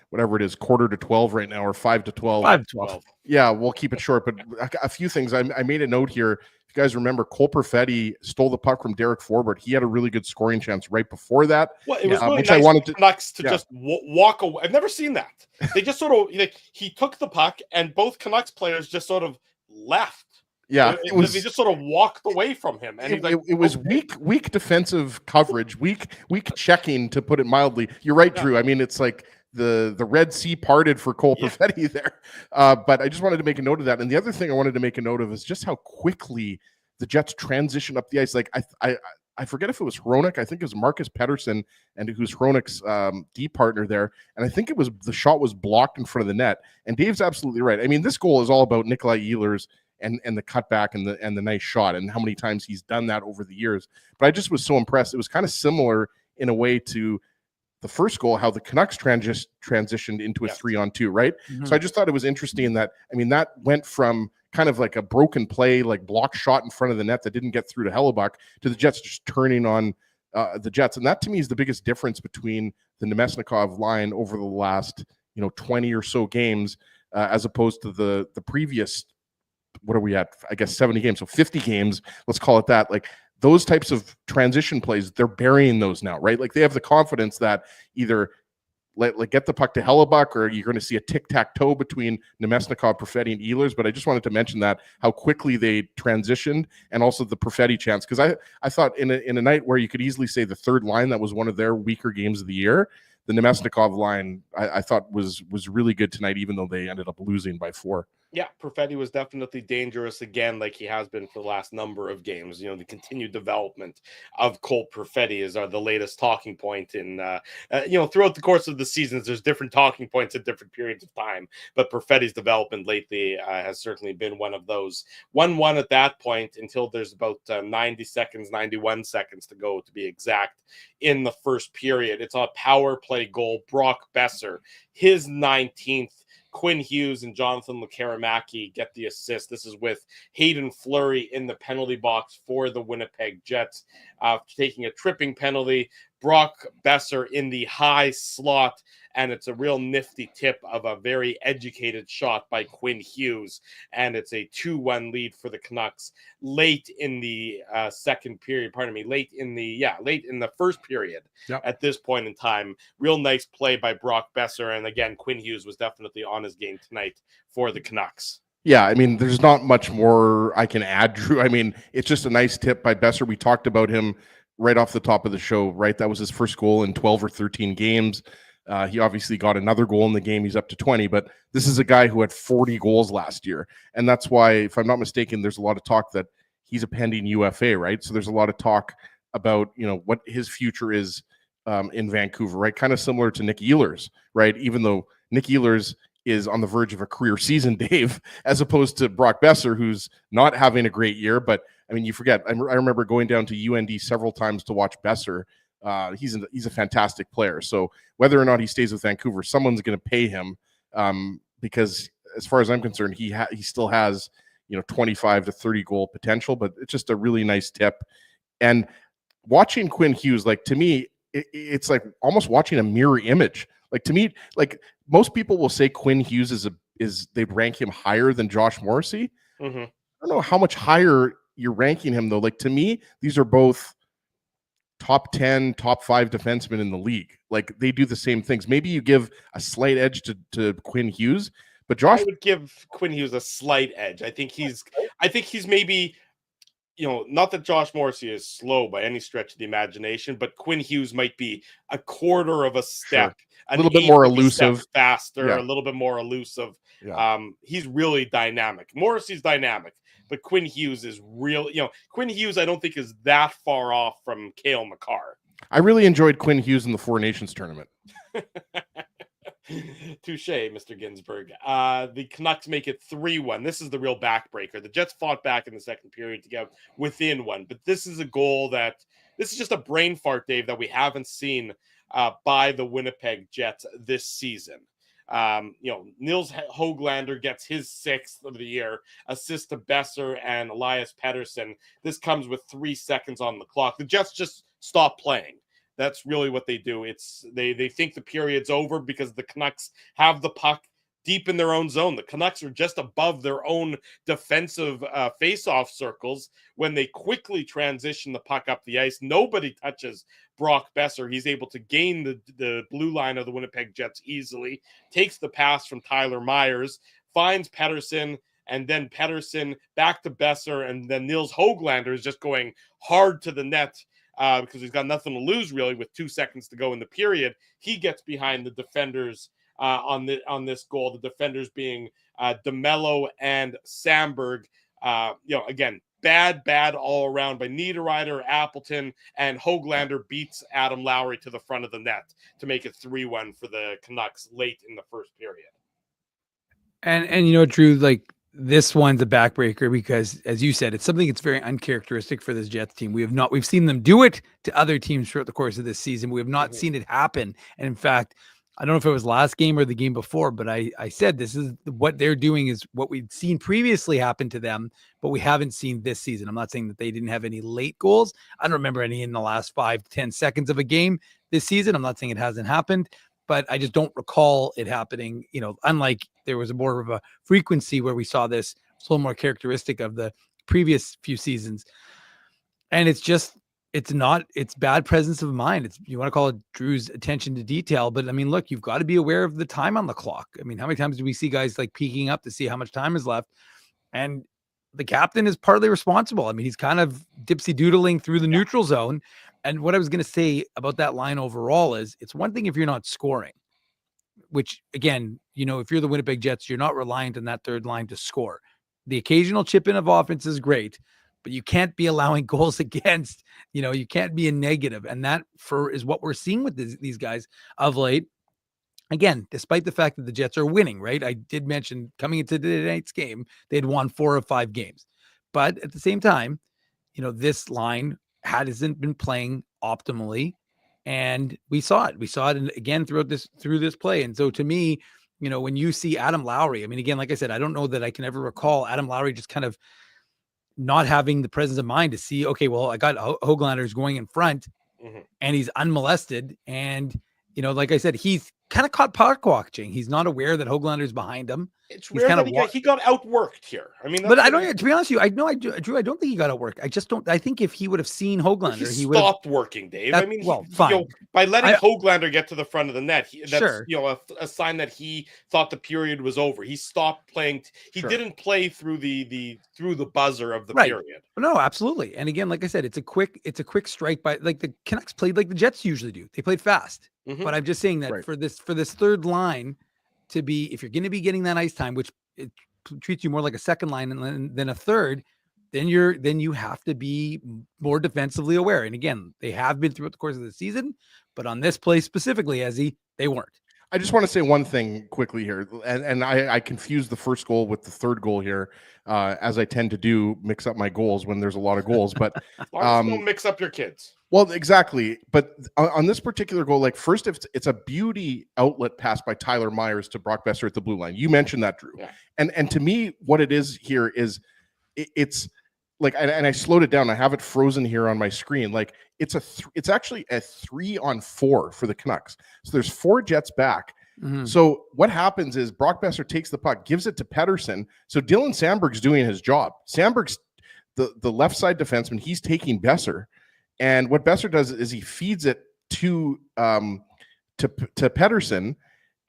whatever it is, 11:45 right now, or 5:12. 5:12. Yeah, we'll keep it short, but a few things. I made a note here. If you guys remember, Cole Perfetti stole the puck from Derek Forbort. He had a really good scoring chance right before that. Well, it was really which nice I wanted to Canucks to just walk away. I've never seen that. They just sort of he took the puck and both Canucks players just sort of left. Yeah, they just sort of walked away from him, and it was weak defensive coverage, weak checking, to put it mildly. You're right, Drew. I mean, it's like the Red Sea parted for Cole Perfetti there. But I just wanted to make a note of that. And the other thing I wanted to make a note of is just how quickly the Jets transition up the ice. Like I forget if it was Hronek. I think it was Marcus Pettersson, and who's Hronek's D partner there. And I think it was the shot was blocked in front of the net. And Dave's absolutely right. I mean, this goal is all about Nikolai Ehlers and the cutback and the nice shot and how many times he's done that over the years. But I just was so impressed. It was kind of similar in a way to the first goal, how the Canucks transitioned into a 3-on-2, right? Mm-hmm. So I just thought it was interesting that, I mean, that went from kind of like a broken play, like block shot in front of the net that didn't get through to Hellebuck, to the Jets just turning on the Jets. And that to me is the biggest difference between the Nemesnikov line over the last, 20 or so games, as opposed to the previous, what are we at? I guess 70 games. So 50 games, let's call it that. Like those types of transition plays, they're burying those now, right? Like they have the confidence that either get the puck to Hellebuck, or you're going to see a tic-tac-toe between Nemesnikov, Perfetti, and Ehlers. But I just wanted to mention that, how quickly they transitioned, and also the Perfetti chance. Because I thought in a night where you could easily say the third line, that was one of their weaker games of the year, the Nemesnikov line I thought was really good tonight, even though they ended up losing by 4. Yeah, Perfetti was definitely dangerous again, like he has been for the last number of games. The continued development of Cole Perfetti is the latest talking point. In throughout the course of the seasons, there's different talking points at different periods of time. But Perfetti's development lately has certainly been one of those. 1-1 at that point until there's about 91 seconds to go, to be exact, in the first period. It's a power play goal. Brock Besser, his 19th. Quinn Hughes and Jonathan Lekaramaki get the assist. This is with Hayden Fleury in the penalty box for the Winnipeg Jets, taking a tripping penalty. Brock Besser in the high slot, and it's a real nifty tip of a very educated shot by Quinn Hughes, and it's a 2-1 lead for the Canucks late in the second period. Late in the first period. Yep. At this point in time, real nice play by Brock Besser, and again, Quinn Hughes was definitely on his game tonight for the Canucks. Yeah, I mean, there's not much more I can add, Drew. I mean, it's just a nice tip by Besser. We talked about him right off the top of the show, right? That was his first goal in 12 or 13 games. He obviously got another goal in the game. He's up to 20, but this is a guy who had 40 goals last year. And that's why, if I'm not mistaken, there's a lot of talk that he's a pending UFA, right? So there's a lot of talk about, what his future is in Vancouver, right? Kind of similar to Nick Ehlers, right? Even though Nick Ehlers is on the verge of a career season, Dave, as opposed to Brock Besser, who's not having a great year. But I mean, you forget, I remember going down to UND several times to watch Besser. He's a fantastic player. So whether or not he stays with Vancouver, someone's going to pay him, because as far as I'm concerned, he still has, 25 to 30 goal potential, but it's just a really nice tip. And watching Quinn Hughes, like, to me, it's like almost watching a mirror image. Like, to me, like, most people will say Quinn Hughes is they'd rank him higher than Josh Morrissey. Mm-hmm. I don't know how much higher you're ranking him, though. Like, to me, these are both top 10, top 5 defensemen in the league. Like, they do the same things. Maybe you give a slight edge to Quinn Hughes, but Josh, I would give Quinn Hughes a slight edge. I think he's maybe, not that Josh Morrissey is slow by any stretch of the imagination, but Quinn Hughes might be a quarter of a step, a little bit more elusive, faster, a little bit more elusive. Yeah. He's really dynamic. Morrissey's dynamic, but Quinn Hughes is real. Quinn Hughes, I don't think is that far off from Cale Makar. I really enjoyed Quinn Hughes in the Four Nations tournament. Touche, Mr. Ginsburg. The Canucks make it 3-1. This is the real backbreaker. The Jets fought back in the second period to get within one, but this is a goal this is just a brain fart, Dave, that we haven't seen by the Winnipeg Jets this season. Nils Höglander gets his 6th of the year, assist to Besser and Elias Pettersson. This comes with 3 seconds on the clock. The Jets just stop playing. That's really what they do. They think the period's over because the Canucks have the puck deep in their own zone. The Canucks are just above their own defensive face-off circles when they quickly transition the puck up the ice. Nobody touches Brock Besser. He's able to gain the blue line of the Winnipeg Jets easily, takes the pass from Tyler Myers, finds Pettersson, and then Pettersson back to Besser, and then Nils Höglander is just going hard to the net because he's got nothing to lose, really, with 2 seconds to go in the period. He gets behind the defenders on this goal, the defenders being DeMello and Samberg. Again, bad all around by Niederreiter, Appleton, and Höglander beats Adam Lowry to the front of the net to make it 3-1 for the Canucks late in the first period. And Drew, like, this one's a backbreaker because, as you said, it's something that's very uncharacteristic for this Jets team. We've seen them do it to other teams throughout the course of this season. We have not seen it happen. And in fact, I don't know if it was last game or the game before, but I said this is what they're doing is what we'd seen previously happen to them, but we haven't seen this season. I'm not saying that they didn't have any late goals. I don't remember any in the last 5 to 10 seconds of a game this season. I'm not saying it hasn't happened, but I just don't recall it happening. Unlike there was more of a frequency where we saw this. It's a little more characteristic of the previous few seasons. And it's bad presence of mind. You want to call it Drew's attention to detail, but I mean, look, you've got to be aware of the time on the clock. I mean, how many times do we see guys like peeking up to see how much time is left? And the captain is partly responsible. I mean, he's kind of dipsy doodling through the neutral zone. And what I was going to say about that line overall is it's one thing if you're not scoring, which again, if you're the Winnipeg Jets, you're not reliant on that third line to score. The occasional chip in of offense is great, but you can't be allowing goals against, you can't be a negative. And that is what we're seeing with these guys of late. Again, despite the fact that the Jets are winning, right? I did mention coming into tonight's game, they had won 4 of 5 games. But at the same time, this line hasn't been playing optimally. And we saw it. We saw it again through this play. And so to me, when you see Adam Lowry, I mean, again, like I said, I don't know that I can ever recall Adam Lowry just kind of not having the presence of mind to see, okay, well, I got Höglander's going in front and he's unmolested. And, like I said, he's kind of caught puck watching. He's not aware that Höglander's behind him. It's rare that he got outworked here. I mean, but I don't. To be honest with you, Drew, I don't think he got outworked. I just don't. I think if he would have seen Höglander, he would have stopped working, Dave. I mean, fine. By letting Höglander get to the front of the net, that's sure. A sign that he thought the period was over. He stopped playing. He didn't play through the buzzer of the period. No, absolutely. And again, like I said, it's a quick strike by, like, the Canucks played like the Jets usually do. They played fast. But I'm just saying that for this third line to be, if you're going to be getting that ice time, which it treats you more like a second line than a third, then you have to be more defensively aware. And again, they have been throughout the course of the season, but on this play specifically, they weren't. I just want to say one thing quickly here, and I confused the first goal with the third goal here, as I tend to do, mix up my goals when there's a lot of goals. But don't mix up your kids. Well, exactly. But on this particular goal, like, first, it's a beauty outlet pass by Tyler Myers to Brock Besser at the blue line. You mentioned that, Drew. Yeah. And to me, what it is here is it's like, and I slowed it down. I have it frozen here on my screen. Like it's actually a 3-on-4 for the Canucks. So there's 4 Jets back. Mhm. So what happens is Brock Besser takes the puck, gives it to Pettersson. So Dylan Sandberg's doing his job. Sandberg's the left side defenseman. He's taking Besser, and what Besser does is he feeds it to Pettersson.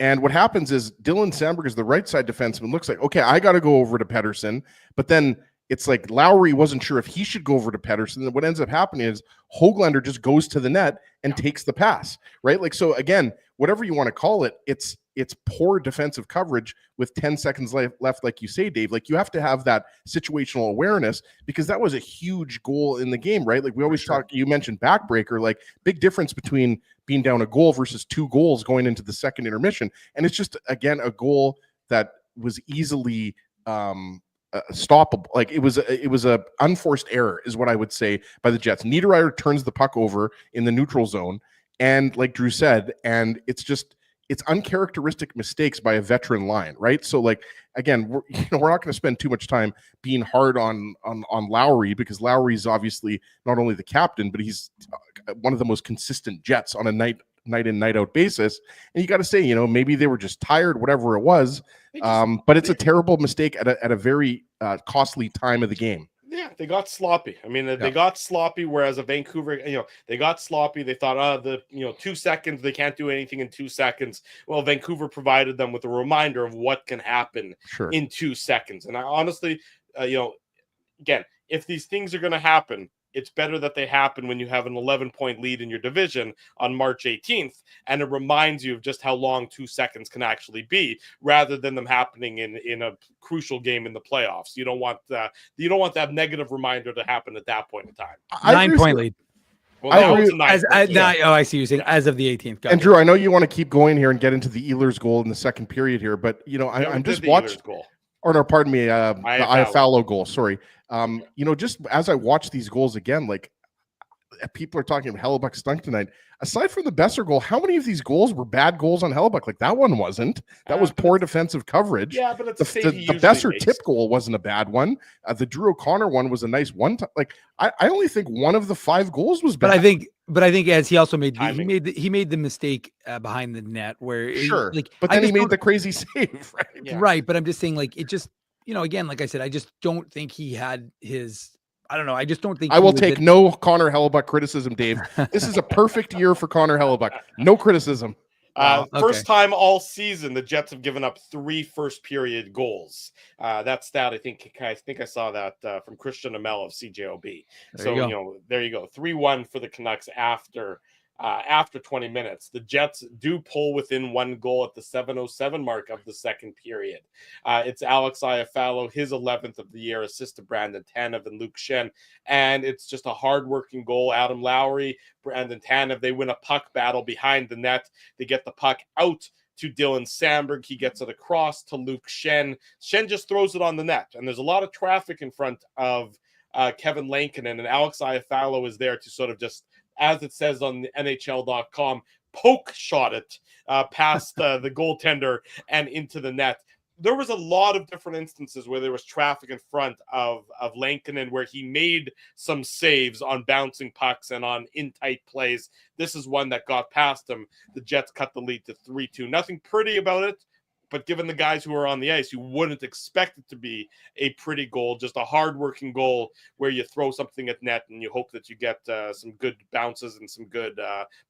And what happens is Dylan Sandberg is the right side defenseman. Looks like, okay, I got to go over to Pettersson, but then it's like Lowry wasn't sure if he should go over to Pettersson. And what ends up happening is Höglander just goes to the net and takes the pass, right? Like, so again, whatever you want to call it, it's poor defensive coverage with 10 seconds left, like you say, Dave. Like, you have to have that situational awareness, because that was a huge goal in the game, right? Like, we always talk, you mentioned backbreaker, like big difference between being down a goal versus 2 goals going into the second intermission. And it's just, again, a goal that was easily stoppable. Like, it was a unforced error is what I would say by the Jets. Niederreiter turns the puck over in the neutral zone, and like Drew said, and it's uncharacteristic mistakes by a veteran line, right? So, like, again, we're not going to spend too much time being hard on Lowry, because Lowry's obviously not only the captain, but he's one of the most consistent Jets on a night in, night out basis. And you got to say, maybe they were just tired, whatever it was. But it's a terrible mistake at a very costly time of the game. Yeah, they got sloppy. I mean, they got sloppy, whereas a Vancouver, they got sloppy. They thought, 2 seconds, they can't do anything in 2 seconds. Well, Vancouver provided them with a reminder of what can happen in 2 seconds. And I honestly, again, if these things are going to happen, it's better that they happen when you have an 11-point lead in your division on March 18th, and it reminds you of just how long 2 seconds can actually be, rather than them happening in a crucial game in the playoffs. You don't want that negative reminder to happen at that point in time. 9-point lead. Well, now it's a 9-point. I see you saying as of the 18th. And Drew, I know you want to keep going here and get into the Ehlers goal in the second period here, but I'm just watching. Or no, pardon me, the Iafallo goal. Sorry. Just as I watch these goals again, like, people are talking about Hellebuyck stunk tonight. Aside from the Besser goal, how many of these goals were bad goals on Hellebuyck? Like, that one wasn't. That was poor defensive coverage. Yeah, but it's the Besser tip goal wasn't a bad one. The Drew O'Connor one was a nice one. Like, I only think one of the 5 goals was bad. But I think as he also made he made the mistake behind the net where but then he made the crazy save, right? Yeah. Right, but I'm just saying, like, it just, again, like I said, I just don't think he had his. I don't know. I just don't think I will take no Connor Hellebuyck criticism, Dave. This is a perfect year for Connor Hellebuyck. No criticism. First time all season, the Jets have given up 3 first-period goals. That stat, I think I saw that from Christian Amell of CJOB. There you go. 3-1 for the Canucks after 20 minutes. The Jets do pull within 1 goal at the 7:07 mark of the second period. It's Alex Iafallo, his 11th of the year, assist to Brandon Tanev and Luke Schenn. And it's just a hard-working goal. Adam Lowry, Brandon Tanev, they win a puck battle behind the net. They get the puck out to Dylan Sandberg. He gets it across to Luke Schenn. Schenn just throws it on the net. And there's a lot of traffic in front of Kevin Lankinen, and Alex Iafallo is there to sort of just, as it says on NHL.com, poke shot it past the goaltender and into the net. There was a lot of different instances where there was traffic in front of Lankinen, where he made some saves on bouncing pucks and on in-tight plays. This is one that got past him. The Jets cut the lead to 3-2. Nothing pretty about it, but given the guys who are on the ice, you wouldn't expect it to be a pretty goal, just a hard-working goal where you throw something at net and you hope that you get some good bounces and some good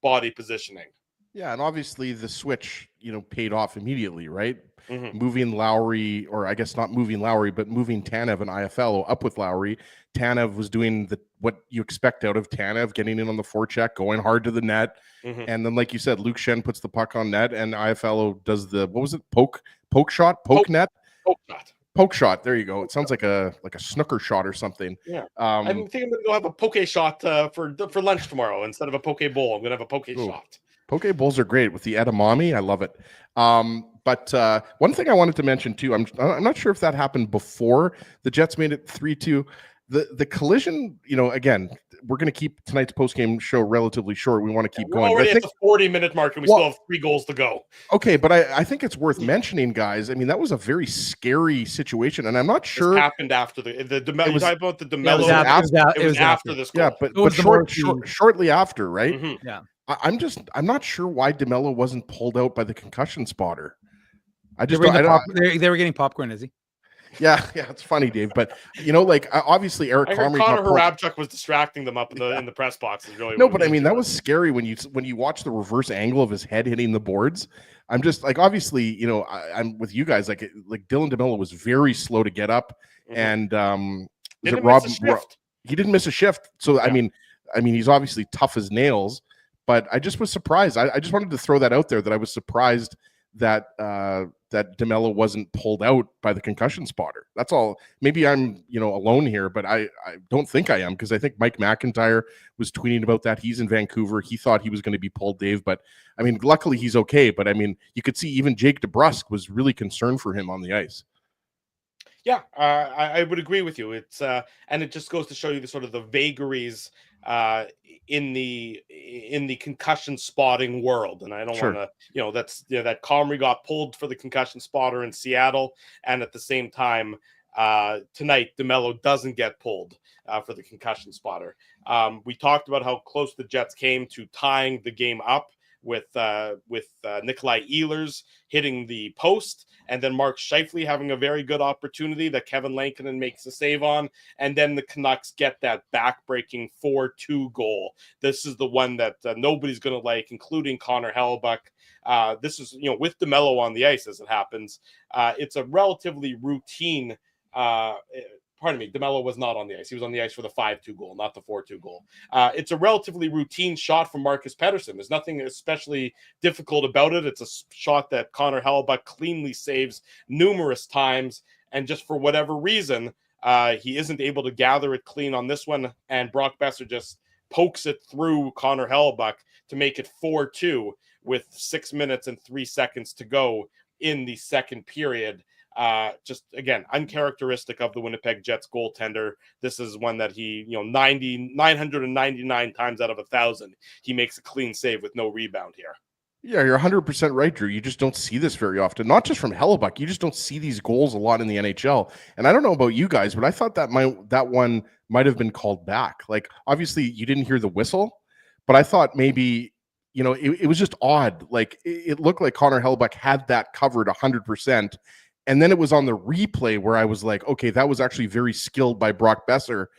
body positioning. Yeah, and obviously the switch, paid off immediately, right? Mm-hmm. Moving Lowry, or I guess not moving Lowry, but moving Tanev and Iafallo up with Lowry. Tanev was doing what you expect out of Tanev, getting in on the forecheck, going hard to the net. Mm-hmm. And then, like you said, Luke Schenn puts the puck on net, and Iafallo does poke shot? Poke shot. There you go. It sounds like a snooker shot or something. Yeah. I think I'm going to go have a poke shot for lunch tomorrow instead of a poke bowl. I'm going to have a poke shot. Poke bowls are great with the edamame. I love it. But one thing I wanted to mention too, I'm not sure if that happened before the Jets made it 3-2. the collision, again, we're going to keep tonight's post-game show relatively short. We want to keep We're going. already at the 40-minute mark, and we still have 3 goals to go. Okay, but I think it's worth mentioning, guys. I mean, that was a very scary situation, and I'm not sure. It happened after the DeMello. You talking about the DeMello? It was after this goal. Yeah, but shortly after, right? Mm-hmm. Yeah. I'm not sure why DeMello wasn't pulled out by the concussion spotter. They were getting popcorn, is he? Yeah, it's funny, Dave, but obviously Eric Connor Harabchuk was distracting them up in the press box. Really but I mean that was scary when you watch the reverse angle of his head hitting the boards. I'm just like, obviously, I'm with you guys. Like Dylan DeMello was very slow to get up, and he didn't miss a shift. So yeah. I mean, he's obviously tough as nails, but I just was surprised. I just wanted to throw that out there that I was surprised that that DeMello wasn't pulled out by the concussion spotter. That's all. Maybe I'm alone here, but I don't think I am, because I think Mike McIntyre was tweeting about that. He's in Vancouver. He thought he was going to be pulled, Dave, but I mean, luckily he's okay. But I mean, you could see even Jake DeBrusk was really concerned for him on the ice. Yeah, I would agree with you. It's and it just goes to show you the sort of the vagaries in the concussion spotting world. And I don't want to, that Comrie got pulled for the concussion spotter in Seattle, and at the same time tonight DeMello doesn't get pulled for the concussion spotter. We talked about how close the Jets came to tying the game up with Nikolai Ehlers hitting the post, and then Mark Scheifele having a very good opportunity that Kevin Lankinen makes a save on, and then the Canucks get that back-breaking 4-2 goal. This is the one that nobody's going to like, including Connor Hellebuyck. This is, with DeMello on the ice as it happens. It's a relatively routine pardon me, DeMello was not on the ice. He was on the ice for the 5-2 goal, not the 4-2 goal. It's a relatively routine shot from Marcus Pettersson. There's nothing especially difficult about it. It's a shot that Connor Hellebuyck cleanly saves numerous times, and just for whatever reason, he isn't able to gather it clean on this one, and Brock Besser just pokes it through Connor Hellebuyck to make it 4-2 with 6 minutes and 3 seconds to go in the second period. Just again, uncharacteristic of the Winnipeg Jets goaltender. This is one that he, 999 times out of 1,000, he makes a clean save with no rebound here. Yeah, you're 100% right, Drew. You just don't see this very often. Not just from Hellebuyck. You just don't see these goals a lot in the NHL. And I don't know about you guys, but I thought that one might have been called back. Like, obviously, you didn't hear the whistle, but I thought maybe, it was just odd. Like, it looked like Connor Hellebuyck had that covered 100%. And then it was on the replay where I was like, okay, that was actually very skilled by Brock Besser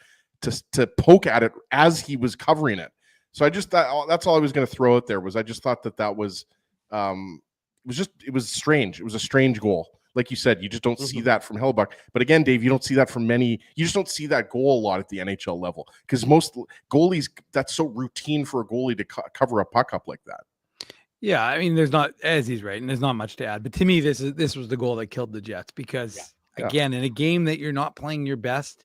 to poke at it as he was covering it. So I just thought, that's all I was going to throw out there, was I just thought that was, it was strange. It was a strange goal. Like you said, you just don't see that from Hellebuyck. But again, Dave, you don't see that from you just don't see that goal a lot at the NHL level, because most goalies, that's so routine for a goalie to cover a puck up like that. Yeah, I mean, there's not, as he's right, and there's not much to add. But to me, this was the goal that killed the Jets, because again, in a game that you're not playing your best,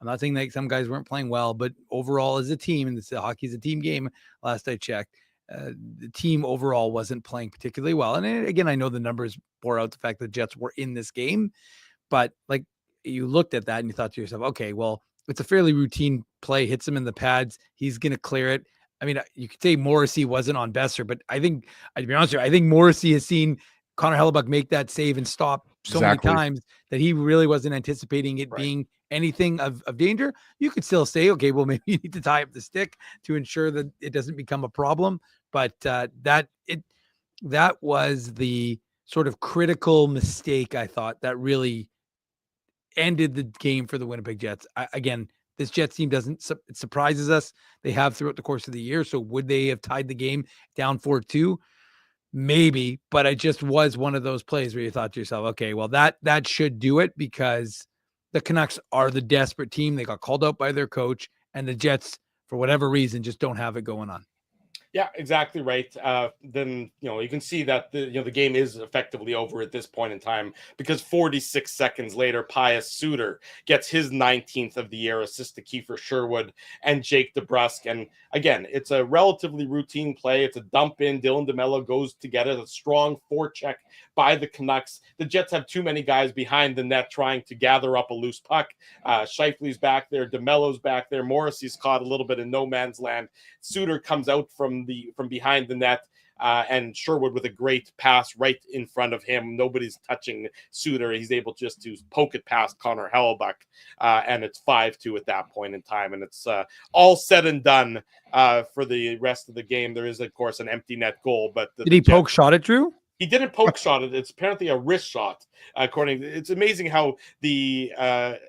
I'm not saying that some guys weren't playing well, but overall as a team, and hockey's a team game, last I checked, the team overall wasn't playing particularly well. And again, I know the numbers bore out the fact that the Jets were in this game, but like, you looked at that and you thought to yourself, okay, well, it's a fairly routine play, hits him in the pads, he's going to clear it. I mean, you could say Morrissey wasn't on Besser, but I think, to be honest with you, I think Morrissey has seen Connor Hellebuyck make that save and stop so many times that he really wasn't anticipating it being anything of danger. You could still say, okay, well, maybe you need to tie up the stick to ensure that it doesn't become a problem. But that was the sort of critical mistake, I thought, that really ended the game for the Winnipeg Jets. Again, this Jets team it surprises us. They have throughout the course of the year. So would they have tied the game down 4-2? Maybe, but it just was one of those plays where you thought to yourself, okay, well, that should do it, because the Canucks are the desperate team. They got called out by their coach, and the Jets, for whatever reason, just don't have it going on. Yeah, exactly right. Then, you can see that the game is effectively over at this point in time, because 46 seconds later, Pius Suter gets his 19th of the year assist to Kiefer Sherwood and Jake DeBrusk. And again, it's a relatively routine play. It's a dump in. Dylan DeMello goes to get it, a strong forecheck by the Canucks. The Jets have too many guys behind the net trying to gather up a loose puck. Scheifele's back there, DeMello's back there, Morrissey's caught a little bit in no man's land. Suter comes out from behind the net. And Sherwood with a great pass right in front of him. Nobody's touching Suter. He's able just to poke it past Connor Hellebuck, and it's 5-2 at that point in time. And it's all said and done for the rest of the game. There is, of course, an empty net goal. But did he poke shot it, Drew? He didn't poke shot it. It's apparently a wrist shot. It's amazing how the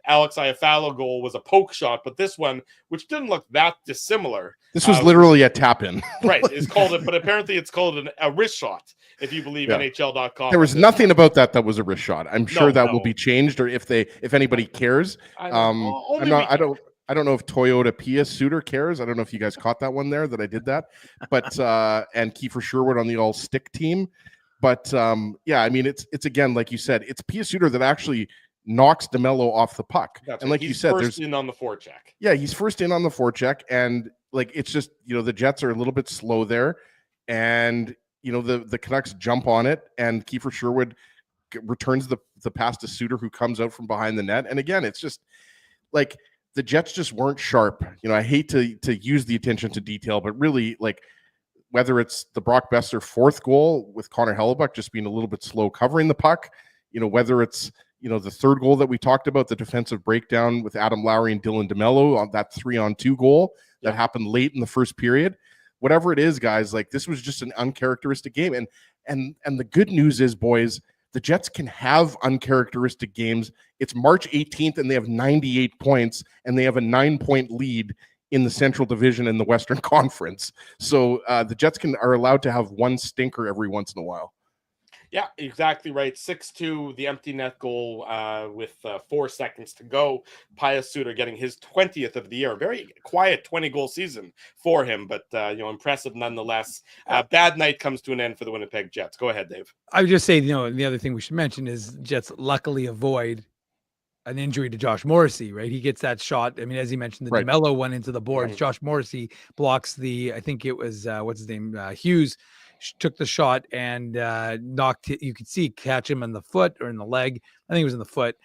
Alex Iafallo goal was a poke shot, but this one, which didn't look that dissimilar. This was literally a tap in. Right. It's called it, but apparently it's called a wrist shot, if you believe NHL.com. There was nothing about that was a wrist shot. I'm sure that will be changed, or if anybody cares. I don't know if Toyota Pia Suter cares. I don't know if you guys caught that one there that I did that. But and Kiefer Sherwood on the all stick team. But yeah, I mean, it's again, like you said, it's Pia Suter that actually knocks DeMello off the puck. That's and like you said, there's in on the forecheck. Yeah, he's first in on the forecheck, and like it's just, the Jets are a little bit slow there, and the Canucks jump on it, and Kiefer Sherwood returns the pass to Suter, who comes out from behind the net. And again, it's just like the Jets just weren't sharp. I hate to use the attention to detail, but really, like, whether it's the Brock Besser fourth goal with Connor Hellebuck just being a little bit slow covering the puck, whether it's, the third goal that we talked about, the defensive breakdown with Adam Lowry and Dylan DeMello on that 3-on-2 goal that happened late in the first period, whatever it is, guys, like this was just an uncharacteristic game. And the good news is, boys, the Jets can have uncharacteristic games. It's March 18th and they have 98 points and they have a 9-point lead in the Central Division in the Western Conference. So the Jets are allowed to have one stinker every once in a while. Yeah, exactly right. 6-2, the empty net goal with 4 seconds to go. Pius Suter getting his 20th of the year. Very quiet 20-goal season for him, but impressive nonetheless. Bad night comes to an end for the Winnipeg Jets. Go ahead, Dave. I would just say, the other thing we should mention is Jets luckily avoid an injury to Josh Morrissey, right? He gets that shot. I mean, as he mentioned, the DeMello went into the boards. Right. Josh Morrissey blocks I think it was, what's his name? Hughes took the shot and knocked it. You could catch him in the foot or in the leg. I think it was in the foot,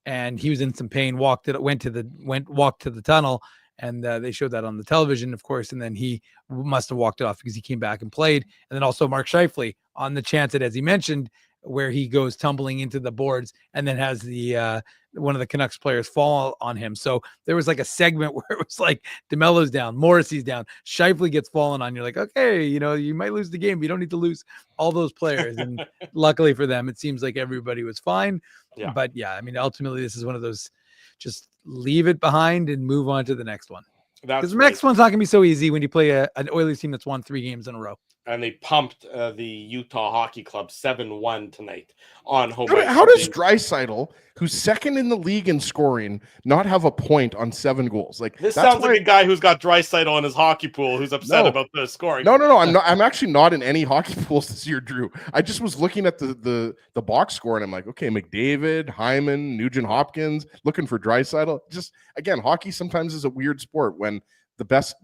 and he was in some pain, walked to the tunnel, and they showed that on the television, of course, and then he must have walked it off because he came back and played. And then also Mark Scheifele on the chance that, as he mentioned, where he goes tumbling into the boards and then has the one of the Canucks players fall on him. So there was like a segment where it was like DeMello's down, Morrissey's down, Scheifele gets fallen on. You're like, okay, you might lose the game, but you don't need to lose all those players. And luckily for them, it seems like everybody was fine. Yeah. But yeah, I mean, ultimately this is one of those, just leave it behind and move on to the next one. Because the next one's not going to be so easy when you play an Oilers team that's won 3 games in a row. And they pumped the Utah Hockey Club 7-1 tonight on home. How does Draisaitl, who's second in the league in scoring, not have a point on 7 goals? Like this sounds like a guy who's got Draisaitl in his hockey pool who's upset about the scoring. No. I'm actually not in any hockey pools this year, Drew. I just was looking at the box score and I'm like, okay, McDavid, Hyman, Nugent Hopkins, looking for Draisaitl. Just again, hockey sometimes is a weird sport when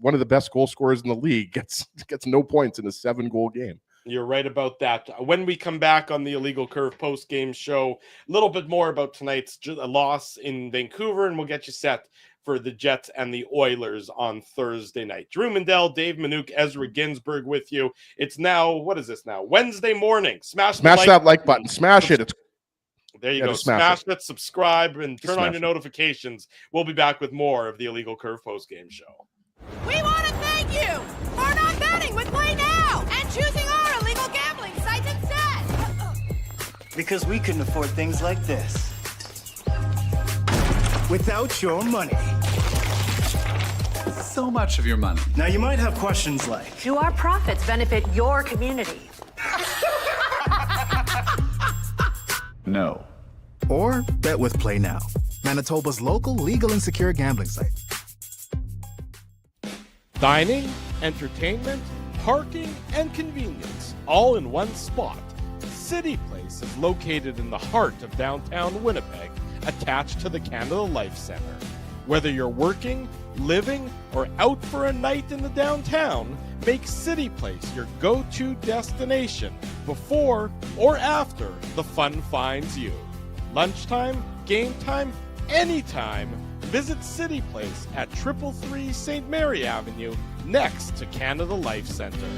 one of the best goal scorers in the league gets no points in a 7-goal game. You're right about that. When we come back on the Illegal Curve post-game show, a little bit more about tonight's loss in Vancouver, and we'll get you set for the Jets and the Oilers on Thursday night. Drew Mandel, Dave Manouk, Ezra Ginsburg with you. It's now, what is this now? Wednesday morning. Smash that like button. Smash it. There you go. Smash it, subscribe, and turn on your notifications. We'll be back with more of the Illegal Curve post-game show. We want to thank you for not betting with Play Now and choosing our illegal gambling sites instead. Because we couldn't afford things like this without your money. So much of your money. Now you might have questions like, do our profits benefit your community? No. Or bet with Play Now, Manitoba's local legal and secure gambling site. Dining, entertainment, parking, and convenience, all in one spot. City Place is located in the heart of downtown Winnipeg, attached to the Canada Life Center. Whether you're working, living, or out for a night in the downtown, make City Place your go-to destination before or after the fun finds you. Lunchtime, game time, anytime, visit City Place at 333 St. Mary Avenue next to Canada Life Centre.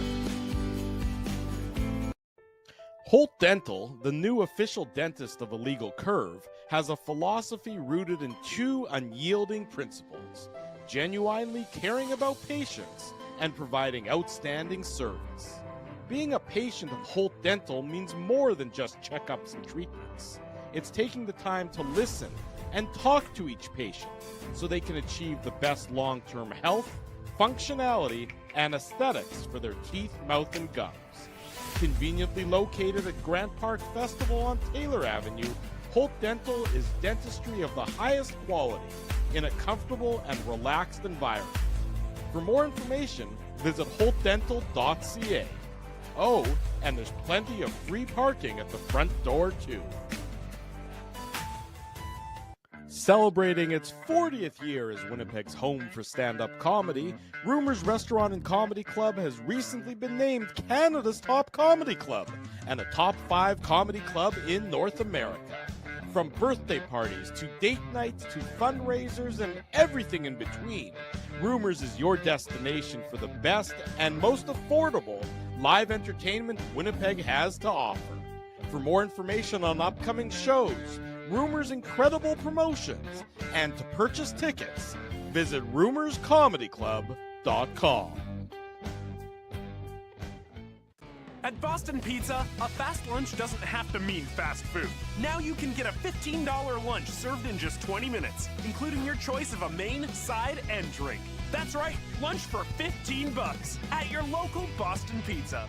Holt Dental, the new official dentist of Illegal Curve, has a philosophy rooted in two unyielding principles: genuinely caring about patients and providing outstanding service. Being a patient of Holt Dental means more than just checkups and treatments. It's taking the time to listen and talk to each patient so they can achieve the best long-term health, functionality, and aesthetics for their teeth, mouth, and gums. Conveniently located at Grant Park Festival on Taylor Avenue, Holt Dental is dentistry of the highest quality in a comfortable and relaxed environment. For more information, visit holtdental.ca. Oh, and there's plenty of free parking at the front door, too. Celebrating its 40th year as Winnipeg's home for stand-up comedy, Rumors Restaurant and Comedy Club has recently been named Canada's top comedy club and a top 5 comedy club in North America. From birthday parties to date nights to fundraisers and everything in between, Rumors is your destination for the best and most affordable live entertainment Winnipeg has to offer. For more information on upcoming shows, Rumors' incredible promotions, and to purchase tickets, visit rumorscomedyclub.com. At Boston Pizza, a fast lunch doesn't have to mean fast food. Now you can get a $15 lunch served in just 20 minutes, including your choice of a main, side, and drink. That's right, lunch for $15 at your local Boston Pizza.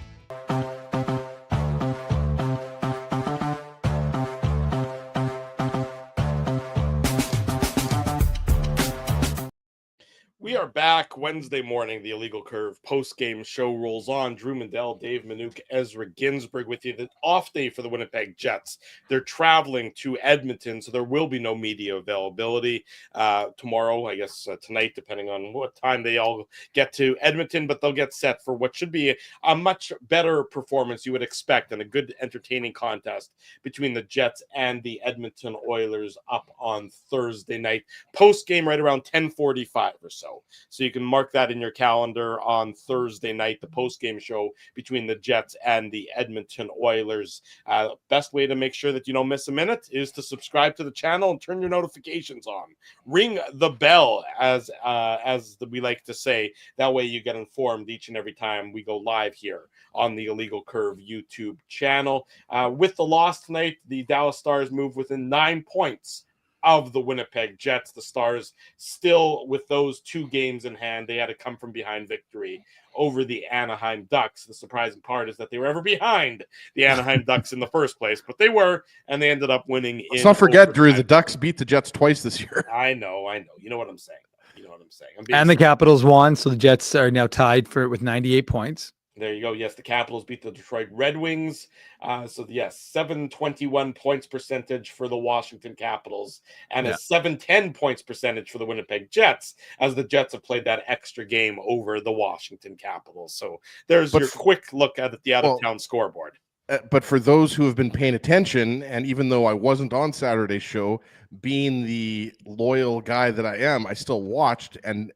We are back Wednesday morning. The Illegal Curve post-game show rolls on. Drew Mandel, Dave Manouk, Ezra Ginsburg with you. The off day for the Winnipeg Jets. They're traveling to Edmonton, so there will be no media availability tomorrow, I guess tonight, depending on what time they all get to Edmonton, but they'll get set for what should be a much better performance you would expect and a good entertaining contest between the Jets and the Edmonton Oilers up on Thursday night. Post-game right around 10:45 or so. So you can mark that in your calendar on Thursday night, the post-game show between the Jets and the Edmonton Oilers. Best way to make sure that you don't miss a minute is to subscribe to the channel and turn your notifications on. Ring the bell, as we like to say. That way you get informed each and every time we go live here on the Illegal Curve YouTube channel. With the loss tonight, the Dallas Stars move within 9 points of the Winnipeg Jets. The Stars still with those 2 games in hand. They had to come from behind victory over the Anaheim Ducks. The surprising part is that they were ever behind the Anaheim Ducks in the first place, but they were, and they ended up winning. Let's not forget, Drew, the Ducks beat the Jets twice this year. I know. You know what I'm saying. And the Capitals won, so the Jets are now tied with 98 points. There you go. Yes, the Capitals beat the Detroit Red Wings. So, yes, 721 points percentage for the Washington Capitals and a 710 points percentage for the Winnipeg Jets, as the Jets have played that extra game over the Washington Capitals. So there's your quick look at the out-of-town scoreboard. But for those who have been paying attention, and even though I wasn't on Saturday's show, being the loyal guy that I am, I still watched, and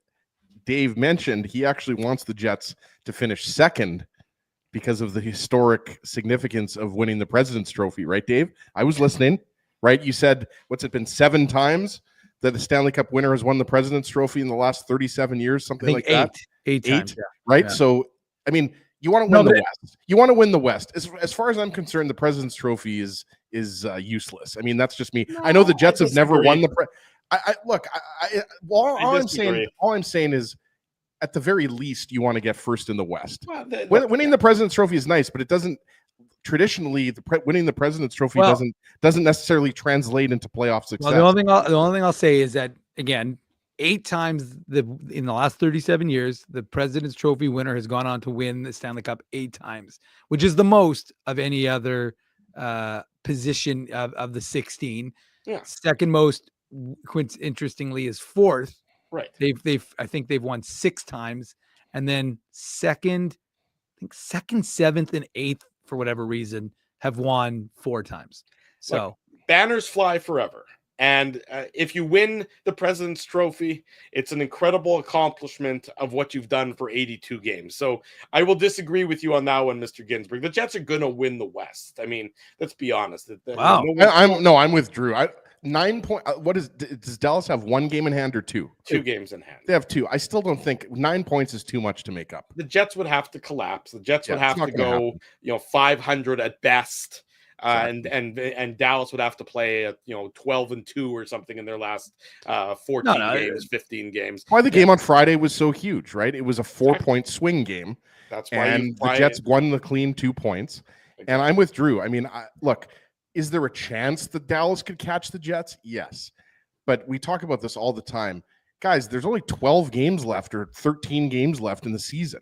Dave mentioned he actually wants the Jets to finish second because of the historic significance of winning the President's Trophy, right, Dave? I was listening, right? You said, what's it been, 7 times that a Stanley Cup winner has won the President's Trophy in the last 37 years, something like that? Eight times, right? Yeah. So, I mean, you want to win the West. You want to win the West. As far as I'm concerned, the President's Trophy is useless. I mean, that's just me. I know the Jets have never won the all I'm saying is, at the very least, you want to get first in the West. Well, winning the President's Trophy is nice, but it doesn't traditionally. Winning the President's Trophy doesn't necessarily translate into playoff success. Well, the only thing I'll say is that, again, 8 times in the last 37 years, the President's Trophy winner has gone on to win the Stanley Cup 8 times, which is the most of any other position of the 16. Yeah. Second most interestingly is fourth. Right. I think they've won 6 times, and then second, seventh, and eighth for whatever reason have won 4 times. So look, banners fly forever. And if you win the President's Trophy, it's an incredible accomplishment of what you've done for 82 games. So I will disagree with you on that one, Mr. Ginsburg. The Jets are going to win the West. I mean, let's be honest. Wow. I'm with Drew. 9 point. Does Dallas have 1 game in hand or 2? 2 games in hand. They have 2. I still don't think 9 points is too much to make up. The Jets would have to collapse. The Jets would have to go, 500 at best. Exactly. And Dallas would have to play at 12-2 or something in their last 14 games, 15 games. Why the game on Friday was so huge, right? It was a 4-point swing game. That's why the Jets won the clean 2 points. Exactly. And I'm with Drew. I mean, look, is there a chance that Dallas could catch the Jets? Yes, but we talk about this all the time, guys. There's only 12 games left or 13 games left in the season,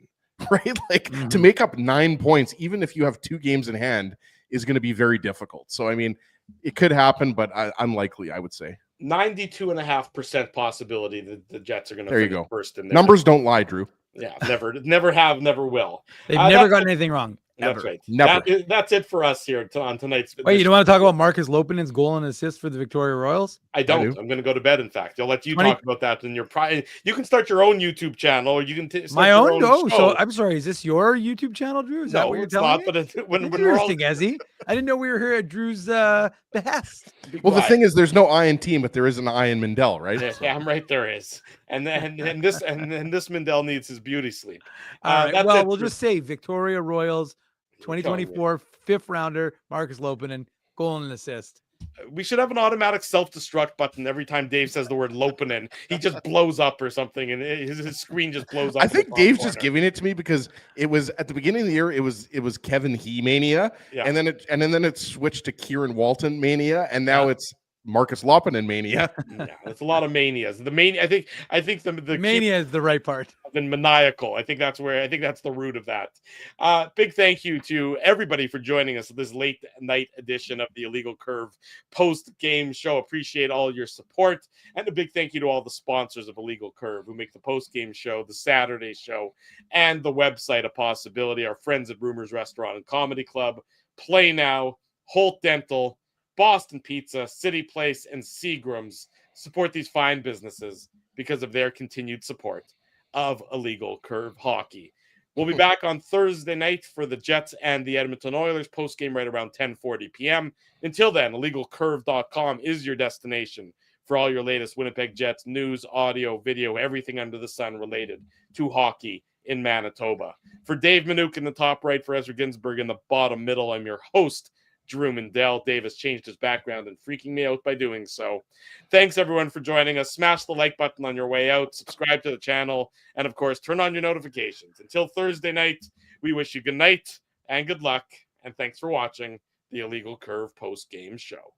right? Like to make up 9 points, even if you have 2 games in hand, is going to be very difficult. So, I mean, it could happen, but unlikely, I would say. 92.5% possibility that the Jets are going to finish first in there. Numbers don't lie, Drew. Yeah, never have, never will. They've never gotten anything wrong. That's right. Never. That's it for us here on tonight's. Wait, you don't want to talk about Marcus Lopinen's goal and assist for the Victoria Royals? I don't. I'm going to go to bed. In fact, I'll let you talk about that in your private. You can start your own YouTube channel, or you can start my your own. show. So I'm sorry. Is this your YouTube channel, Drew? Is that what you're telling me? But when interesting, Ezzy. I didn't know we were here at Drew's behest. Well, the thing is, there's no I in team, but there is an I in Mindell, right? Yeah, I'm right. There is, and this Mindell needs his beauty sleep. All right. Well, we'll just say Victoria Royals. 2024 5th rounder Marcus Lopinen, goal and assist. We should have an automatic self-destruct button every time Dave says the word Lopinen. He just blows up or something, and his screen just blows up. I think Dave's just giving it to me because it was at the beginning of the year. It was Kevin He mania, and then it switched to Kieran Walton mania, and now it's Marcus Lopinen mania. Yeah, it's a lot of manias. The mania. I think the mania is the right part. Been maniacal. I think that's the root of that. Big thank you to everybody for joining us at this late night edition of the Illegal Curve post-game show. Appreciate all your support, and a big thank you to all the sponsors of Illegal Curve who make the post-game show, the Saturday show, and the website a possibility. Our friends at Rumors Restaurant and Comedy Club, Play Now, Holt Dental, Boston Pizza, City Place, and Seagram's. Support these fine businesses because of their continued support of Illegal Curve Hockey. We'll be back on Thursday night for the Jets and the Edmonton Oilers post-game right around 10:40 p.m. Until then, illegalcurve.com is your destination for all your latest Winnipeg Jets news, audio, video, everything under the sun related to hockey in Manitoba. For Dave Minuk in the top right, for Ezra Ginsburg in the bottom middle, I'm your host, Drew Mindell. Dave has changed his background and freaking me out by doing so. Thanks, everyone, for joining us. Smash the like button on your way out. Subscribe to the channel. And, of course, turn on your notifications. Until Thursday night, we wish you good night and good luck. And thanks for watching the Illegal Curve post-game show.